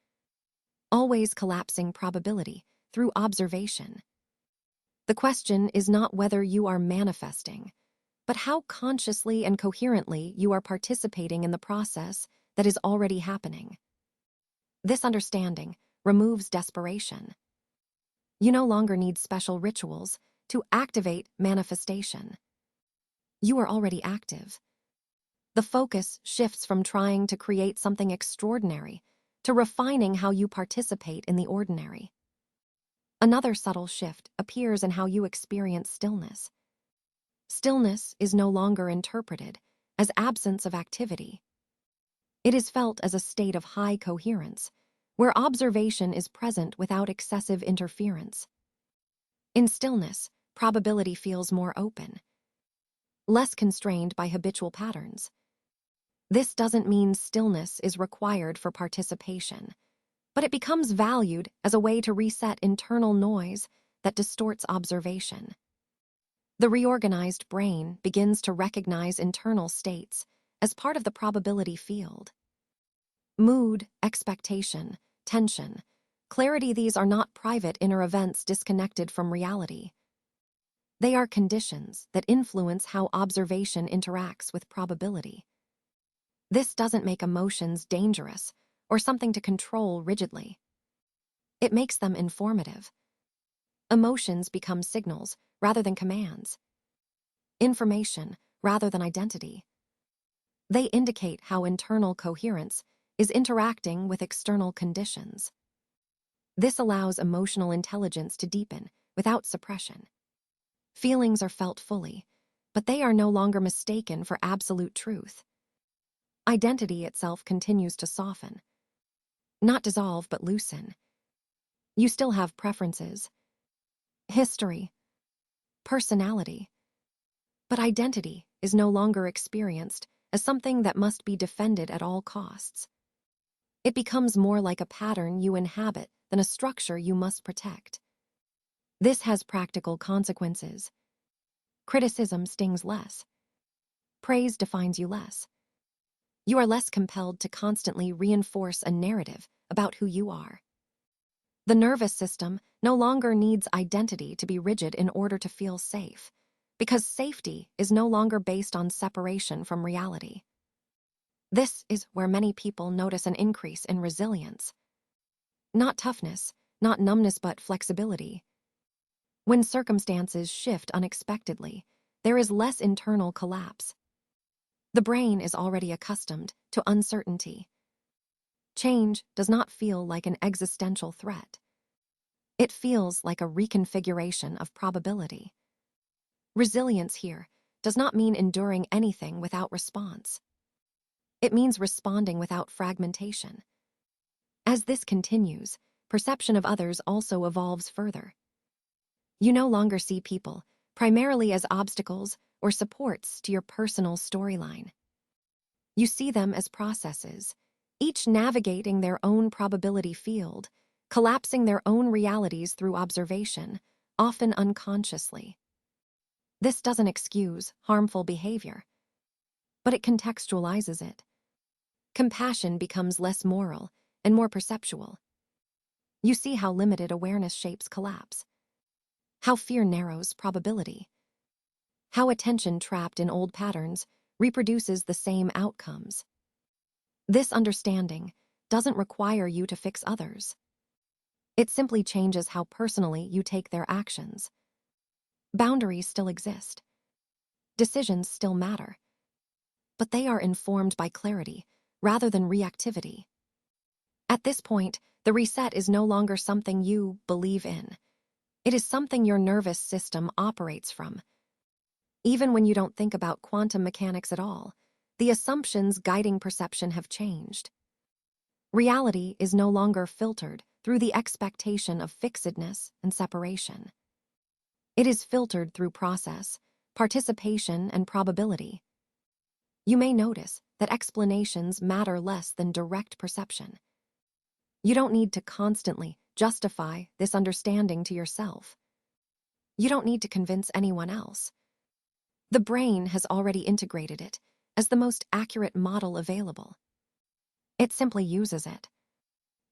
always collapsing probability through observation. The question is not whether you are manifesting, but how consciously and coherently you are participating in the process that is already happening. This understanding removes desperation. You no longer need special rituals to activate manifestation. You are already active. The focus shifts from trying to create something extraordinary to refining how you participate in the ordinary. Another subtle shift appears in how you experience stillness. Stillness is no longer interpreted as absence of activity. It is felt as a state of high coherence, where observation is present without excessive interference. In stillness, probability feels more open, less constrained by habitual patterns. This doesn't mean stillness is required for participation, but it becomes valued as a way to reset internal noise that distorts observation. The reorganized brain begins to recognize internal states as part of the probability field. Mood, expectation, tension, clarity, these are not private inner events disconnected from reality. They are conditions that influence how observation interacts with probability. This doesn't make emotions dangerous or something to control rigidly. It makes them informative. Emotions become signals rather than commands. Information rather than identity. They indicate how internal coherence is interacting with external conditions. This allows emotional intelligence to deepen without suppression. Feelings are felt fully, but they are no longer mistaken for absolute truth. Identity itself continues to soften, not dissolve but loosen. You still have preferences, history, personality, but identity is no longer experienced as something that must be defended at all costs. It becomes more like a pattern you inhabit than a structure you must protect. This has practical consequences. Criticism stings less. Praise defines you less. You are less compelled to constantly reinforce a narrative about who you are. The nervous system no longer needs identity to be rigid in order to feel safe, because safety is no longer based on separation from reality. This is where many people notice an increase in resilience. Not toughness, not numbness, but flexibility. When circumstances shift unexpectedly, there is less internal collapse. The brain is already accustomed to uncertainty. Change does not feel like an existential threat. It feels like a reconfiguration of probability. Resilience here does not mean enduring anything without response. It means responding without fragmentation. As this continues, perception of others also evolves further. You no longer see people primarily as obstacles or supports to your personal storyline. You see them as processes, each navigating their own probability field, collapsing their own realities through observation, often unconsciously. This doesn't excuse harmful behavior, but it contextualizes it. Compassion becomes less moral and more perceptual. You see how limited awareness shapes collapse, how fear narrows probability, how attention trapped in old patterns reproduces the same outcomes. This understanding doesn't require you to fix others. It simply changes how personally you take their actions. Boundaries still exist. Decisions still matter. But they are informed by clarity rather than reactivity. At this point, the reset is no longer something you believe in. It is something your nervous system operates from. Even when you don't think about quantum mechanics at all, the assumptions guiding perception have changed. Reality is no longer filtered through the expectation of fixedness and separation. It is filtered through process, participation, and probability. You may notice that explanations matter less than direct perception. You don't need to constantly justify this understanding to yourself. You don't need to convince anyone else. The brain has already integrated it as the most accurate model available. It simply uses it.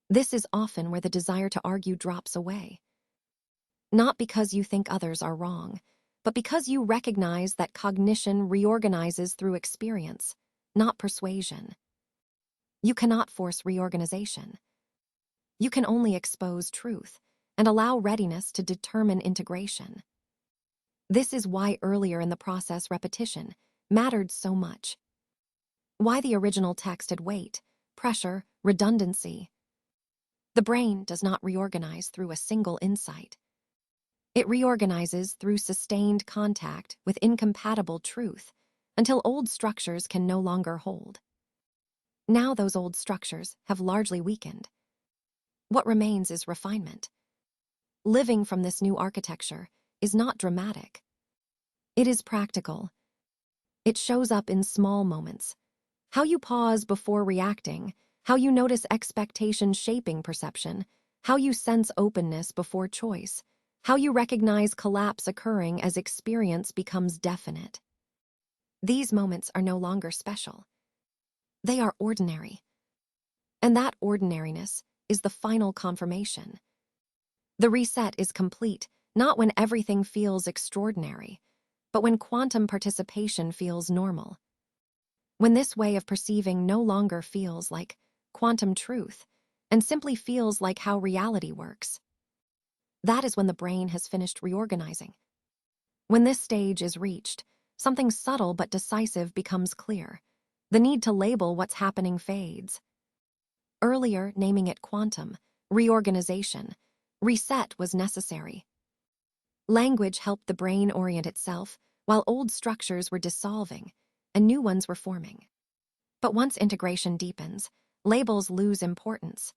This is often where the desire to argue drops away. Not because you think others are wrong, but because you recognize that cognition reorganizes through experience, not persuasion. You cannot force reorganization. You can only expose truth and allow readiness to determine integration. This is why earlier in the process repetition mattered so much. Why the original text had weight, pressure, redundancy. The brain does not reorganize through a single insight. It reorganizes through sustained contact with incompatible truth until old structures can no longer hold. Now those old structures have largely weakened. What remains is refinement. Living from this new architecture is not dramatic. It is practical. It shows up in small moments. How you pause before reacting, how you notice expectation shaping perception, how you sense openness before choice, how you recognize collapse occurring as experience becomes definite. These moments are no longer special. They are ordinary. And that ordinariness is the final confirmation. The reset is complete, not when everything feels extraordinary, but when quantum participation feels normal. When this way of perceiving no longer feels like quantum truth and simply feels like how reality works. That is when the brain has finished reorganizing. When this stage is reached, something subtle but decisive becomes clear. The need to label what's happening fades. Earlier, naming it quantum, reorganization, reset was necessary. Language helped the brain orient itself, while old structures were dissolving and new ones were forming. But once integration deepens, labels lose importance.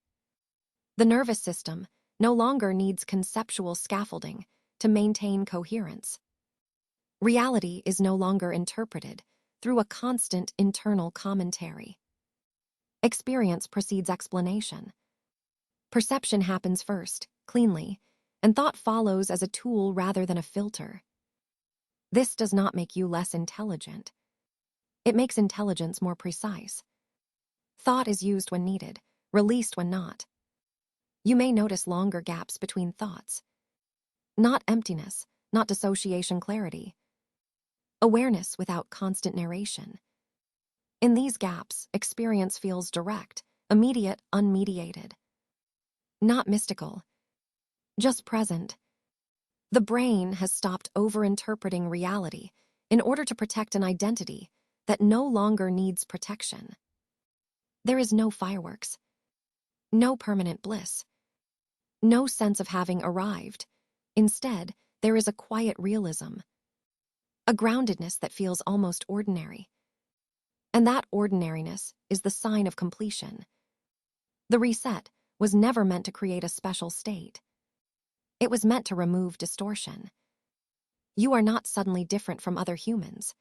The nervous system no longer needs conceptual scaffolding to maintain coherence. Reality is no longer interpreted through a constant internal commentary. Experience precedes explanation. Perception happens first, cleanly, and thought follows as a tool rather than a filter. This does not make you less intelligent. It makes intelligence more precise. Thought is used when needed, released when not. You may notice longer gaps between thoughts. Not emptiness, not dissociation clarity. Awareness without constant narration. In these gaps, experience feels direct, immediate, unmediated. Not mystical, just present. The brain has stopped over-interpreting reality in order to protect an identity that no longer needs protection. There is no fireworks, no permanent bliss, no sense of having arrived. Instead, there is a quiet realism, a groundedness that feels almost ordinary. And that ordinariness is the sign of completion. The reset was never meant to create a special state. It was meant to remove distortion. You are not suddenly different from other humans.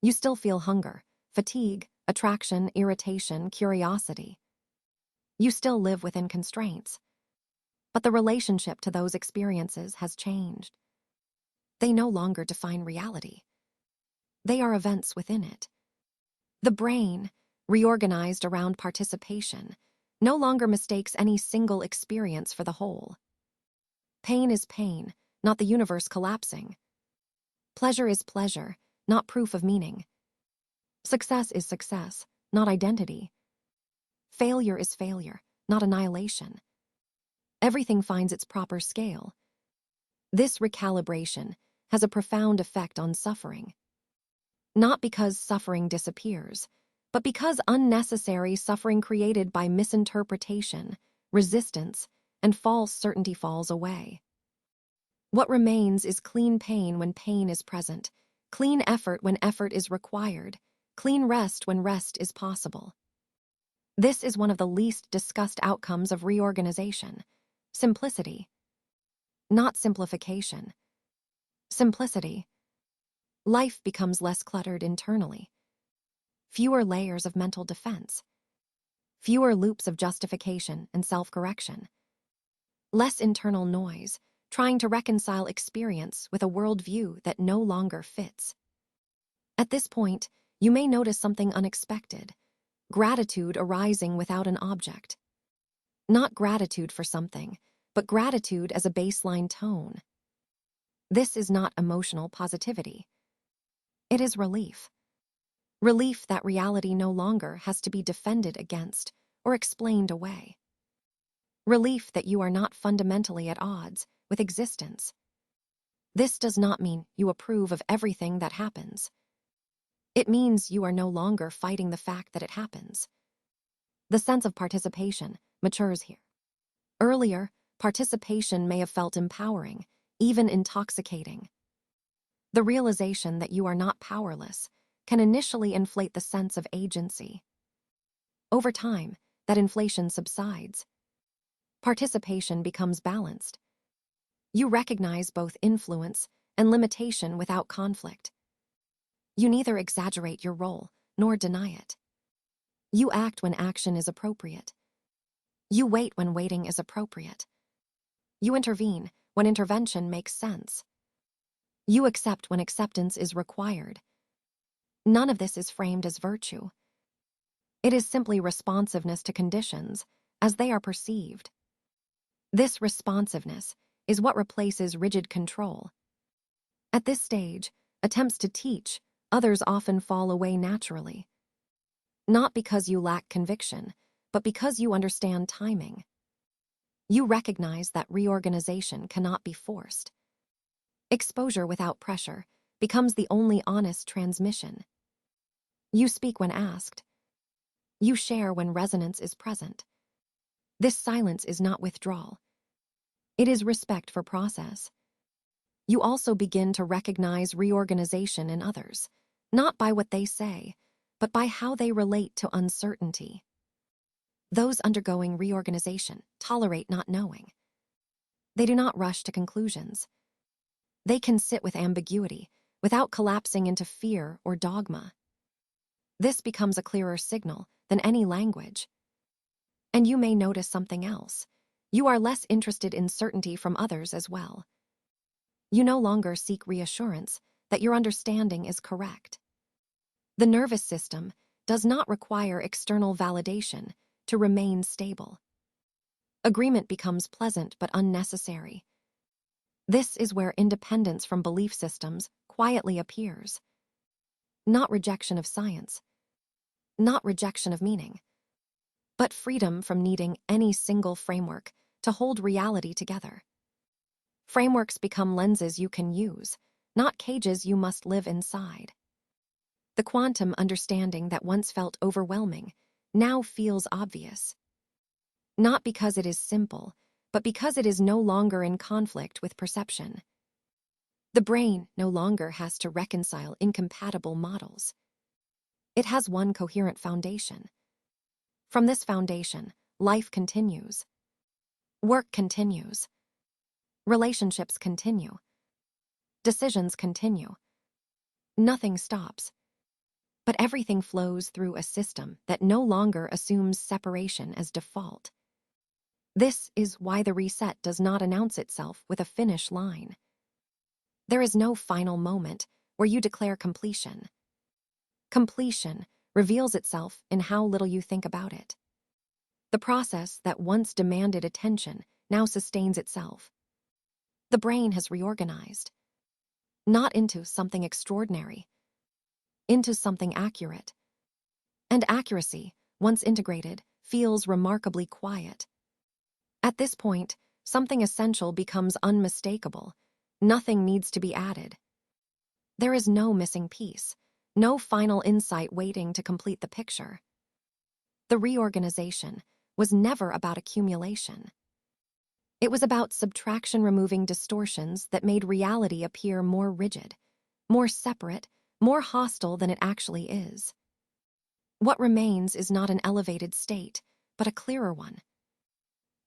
You still feel hunger, fatigue, attraction, irritation, curiosity. You still live within constraints. But the relationship to those experiences has changed. They no longer define reality. They are events within it. The brain, reorganized around participation, no longer mistakes any single experience for the whole. Pain is pain, not the universe collapsing. Pleasure is pleasure, not proof of meaning. Success is success, not identity. Failure is failure, not annihilation. Everything finds its proper scale. This recalibration has a profound effect on suffering. Not because suffering disappears, but because unnecessary suffering created by misinterpretation, resistance, and false certainty falls away. What remains is clean pain when pain is present, clean effort when effort is required, clean rest when rest is possible. This is one of the least discussed outcomes of reorganization: simplicity. Not simplification. Simplicity. Life becomes less cluttered internally. Fewer layers of mental defense. Fewer loops of justification and self-correction. Less internal noise, trying to reconcile experience with a worldview that no longer fits. At this point, you may notice something unexpected: gratitude arising without an object. Not gratitude for something, but gratitude as a baseline tone. This is not emotional positivity. It is relief. Relief that reality no longer has to be defended against or explained away. Relief that you are not fundamentally at odds with existence. This does not mean you approve of everything that happens. It means you are no longer fighting the fact that it happens. The sense of participation matures here. Earlier, participation may have felt empowering, even intoxicating. The realization that you are not powerless can initially inflate the sense of agency. Over time, that inflation subsides. Participation becomes balanced. You recognize both influence and limitation without conflict. You neither exaggerate your role nor deny it. You act when action is appropriate. You wait when waiting is appropriate. You intervene when intervention makes sense. You accept when acceptance is required. None of this is framed as virtue. It is simply responsiveness to conditions as they are perceived. This responsiveness is what replaces rigid control. At this stage, attempts to teach others often fall away naturally. Not because you lack conviction, but because you understand timing. You recognize that reorganization cannot be forced. Exposure without pressure becomes the only honest transmission. You speak when asked. You share when resonance is present. This silence is not withdrawal. It is respect for process. You also begin to recognize reorganization in others, not by what they say, but by how they relate to uncertainty. Those undergoing reorganization tolerate not knowing. They do not rush to conclusions. They can sit with ambiguity without collapsing into fear or dogma. This becomes a clearer signal than any language. And you may notice something else. You are less interested in certainty from others as well. You no longer seek reassurance that your understanding is correct. The nervous system does not require external validation to remain stable. Agreement becomes pleasant but unnecessary. This is where independence from belief systems quietly appears. Not rejection of science, not rejection of meaning, but freedom from needing any single framework to hold reality together. Frameworks become lenses you can use, not cages you must live inside. The quantum understanding that once felt overwhelming now feels obvious. Not because it is simple, but because it is no longer in conflict with perception. The brain no longer has to reconcile incompatible models. It has one coherent foundation. From this foundation, life continues. Work continues. Relationships continue. Decisions continue. Nothing stops. But everything flows through a system that no longer assumes separation as default. This is why the reset does not announce itself with a finish line. There is no final moment where you declare completion. Completion reveals itself in how little you think about it. The process that once demanded attention now sustains itself. The brain has reorganized, not into something extraordinary, into something accurate. And accuracy, once integrated, feels remarkably quiet. At this point, something essential becomes unmistakable. Nothing needs to be added. There is no missing piece, no final insight waiting to complete the picture. The reorganization was never about accumulation. It was about subtraction, removing distortions that made reality appear more rigid, more separate, more hostile than it actually is. What remains is not an elevated state, but a clearer one.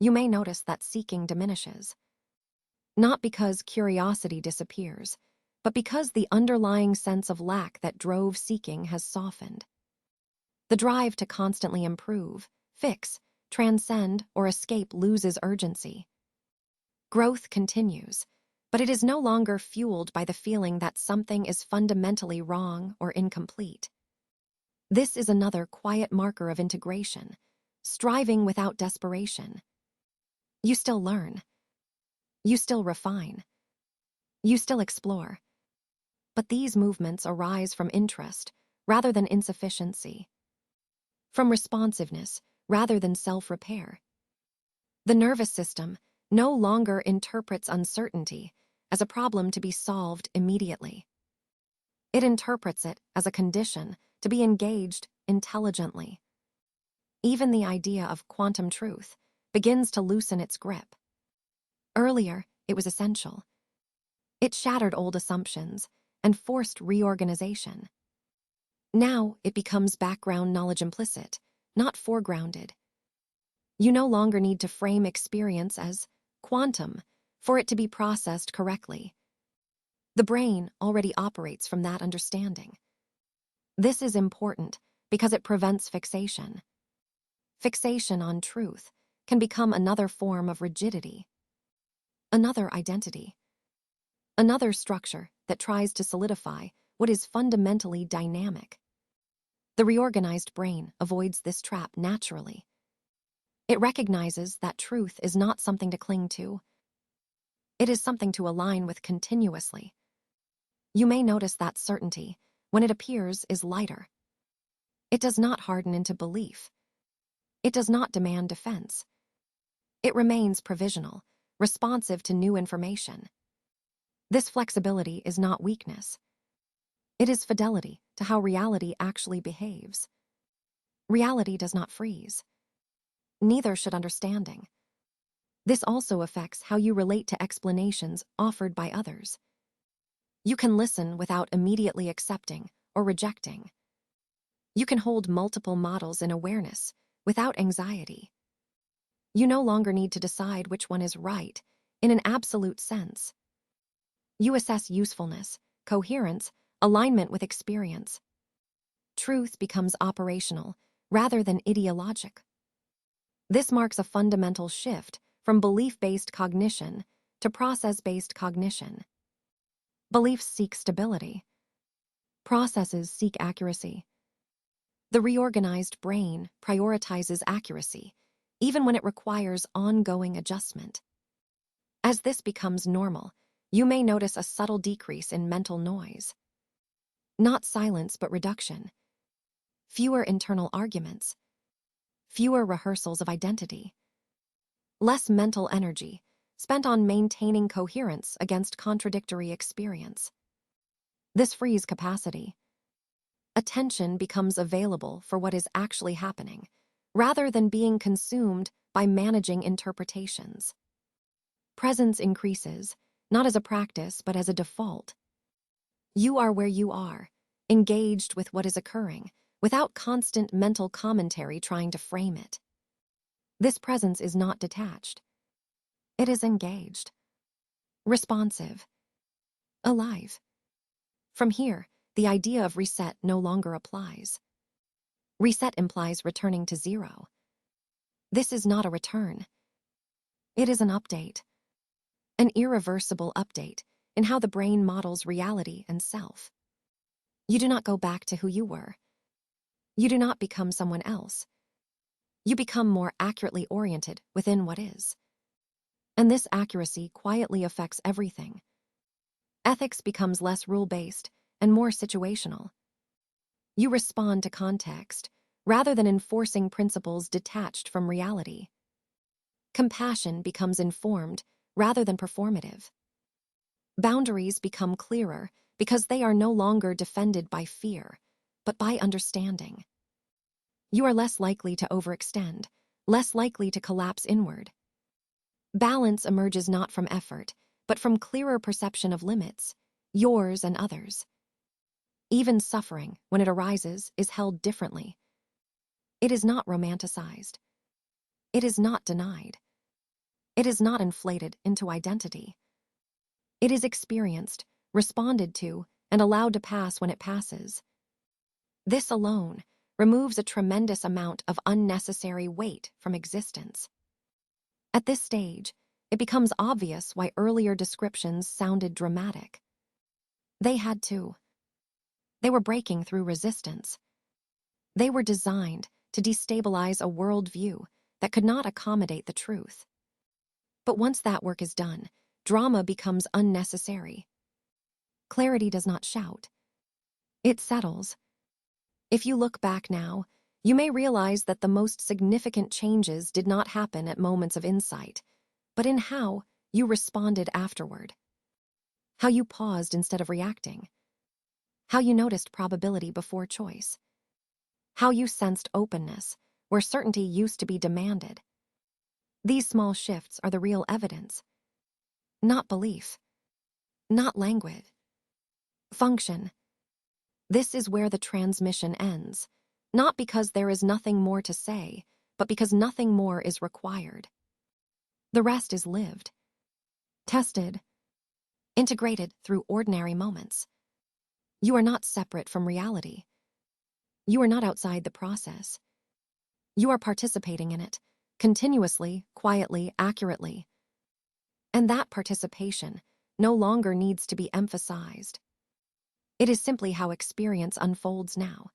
You may notice that seeking diminishes. Not because curiosity disappears, but because the underlying sense of lack that drove seeking has softened. The drive to constantly improve, fix, transcend, or escape loses urgency. Growth continues, but it is no longer fueled by the feeling that something is fundamentally wrong or incomplete. This is another quiet marker of integration, striving without desperation. You still learn. You still refine. You still explore. But these movements arise from interest rather than insufficiency, from responsiveness rather than self-repair. The nervous system no longer interprets uncertainty as a problem to be solved immediately. It interprets it as a condition to be engaged intelligently. Even the idea of quantum truth begins to loosen its grip. Earlier, it was essential. It shattered old assumptions and forced reorganization. Now it becomes background knowledge, implicit, not foregrounded. You no longer need to frame experience as quantum for it to be processed correctly. The brain already operates from that understanding. This is important because it prevents fixation. Fixation on truth can become another form of rigidity, another identity, another structure that tries to solidify what is fundamentally dynamic. The reorganized brain avoids this trap naturally. It recognizes that truth is not something to cling to. It is something to align with continuously. You may notice that certainty, when it appears, is lighter. It does not harden into belief. It does not demand defense. It remains provisional, responsive to new information. This flexibility is not weakness. It is fidelity to how reality actually behaves. Reality does not freeze. Neither should understanding. This also affects how you relate to explanations offered by others. You can listen without immediately accepting or rejecting. You can hold multiple models in awareness without anxiety. You no longer need to decide which one is right in an absolute sense. You assess usefulness, coherence, alignment with experience. Truth becomes operational rather than ideologic. This marks a fundamental shift from belief-based cognition to process-based cognition. Beliefs seek stability. Processes seek accuracy. The reorganized brain prioritizes accuracy, even when it requires ongoing adjustment. As this becomes normal, you may notice a subtle decrease in mental noise. Not silence, but reduction. Fewer internal arguments. Fewer rehearsals of identity. Less mental energy spent on maintaining coherence against contradictory experience. This frees capacity. Attention becomes available for what is actually happening, rather than being consumed by managing interpretations. Presence increases, not as a practice, but as a default. You are where you are, engaged with what is occurring, without constant mental commentary trying to frame it. This presence is not detached. It is engaged, responsive, alive. From here, the idea of reset no longer applies. Reset implies returning to zero. This is not a return. It is an update. An irreversible update in how the brain models reality and self. You do not go back to who you were. You do not become someone else. You become more accurately oriented within what is. And this accuracy quietly affects everything. Ethics becomes less rule-based and more situational. You respond to context rather than enforcing principles detached from reality. Compassion becomes informed rather than performative. Boundaries become clearer because they are no longer defended by fear, but by understanding. You are less likely to overextend, less likely to collapse inward. Balance emerges not from effort, but from clearer perception of limits, yours and others. Even suffering, when it arises, is held differently. It is not romanticized. It is not denied. It is not inflated into identity. It is experienced, responded to, and allowed to pass when it passes. This alone removes a tremendous amount of unnecessary weight from existence. At this stage, it becomes obvious why earlier descriptions sounded dramatic. They had to. They were breaking through resistance. They were designed to destabilize a worldview that could not accommodate the truth. But once that work is done, drama becomes unnecessary. Clarity does not shout. It settles. If you look back now, you may realize that the most significant changes did not happen at moments of insight, but in how you responded afterward. How you paused instead of reacting. How you noticed probability before choice. How you sensed openness where certainty used to be demanded. These small shifts are the real evidence. Not belief. Not language. Function. This is where the transmission ends, not because there is nothing more to say, but because nothing more is required. The rest is lived, tested, integrated through ordinary moments. You are not separate from reality. You are not outside the process. You are participating in it, continuously, quietly, accurately. And that participation no longer needs to be emphasized. It is simply how experience unfolds now.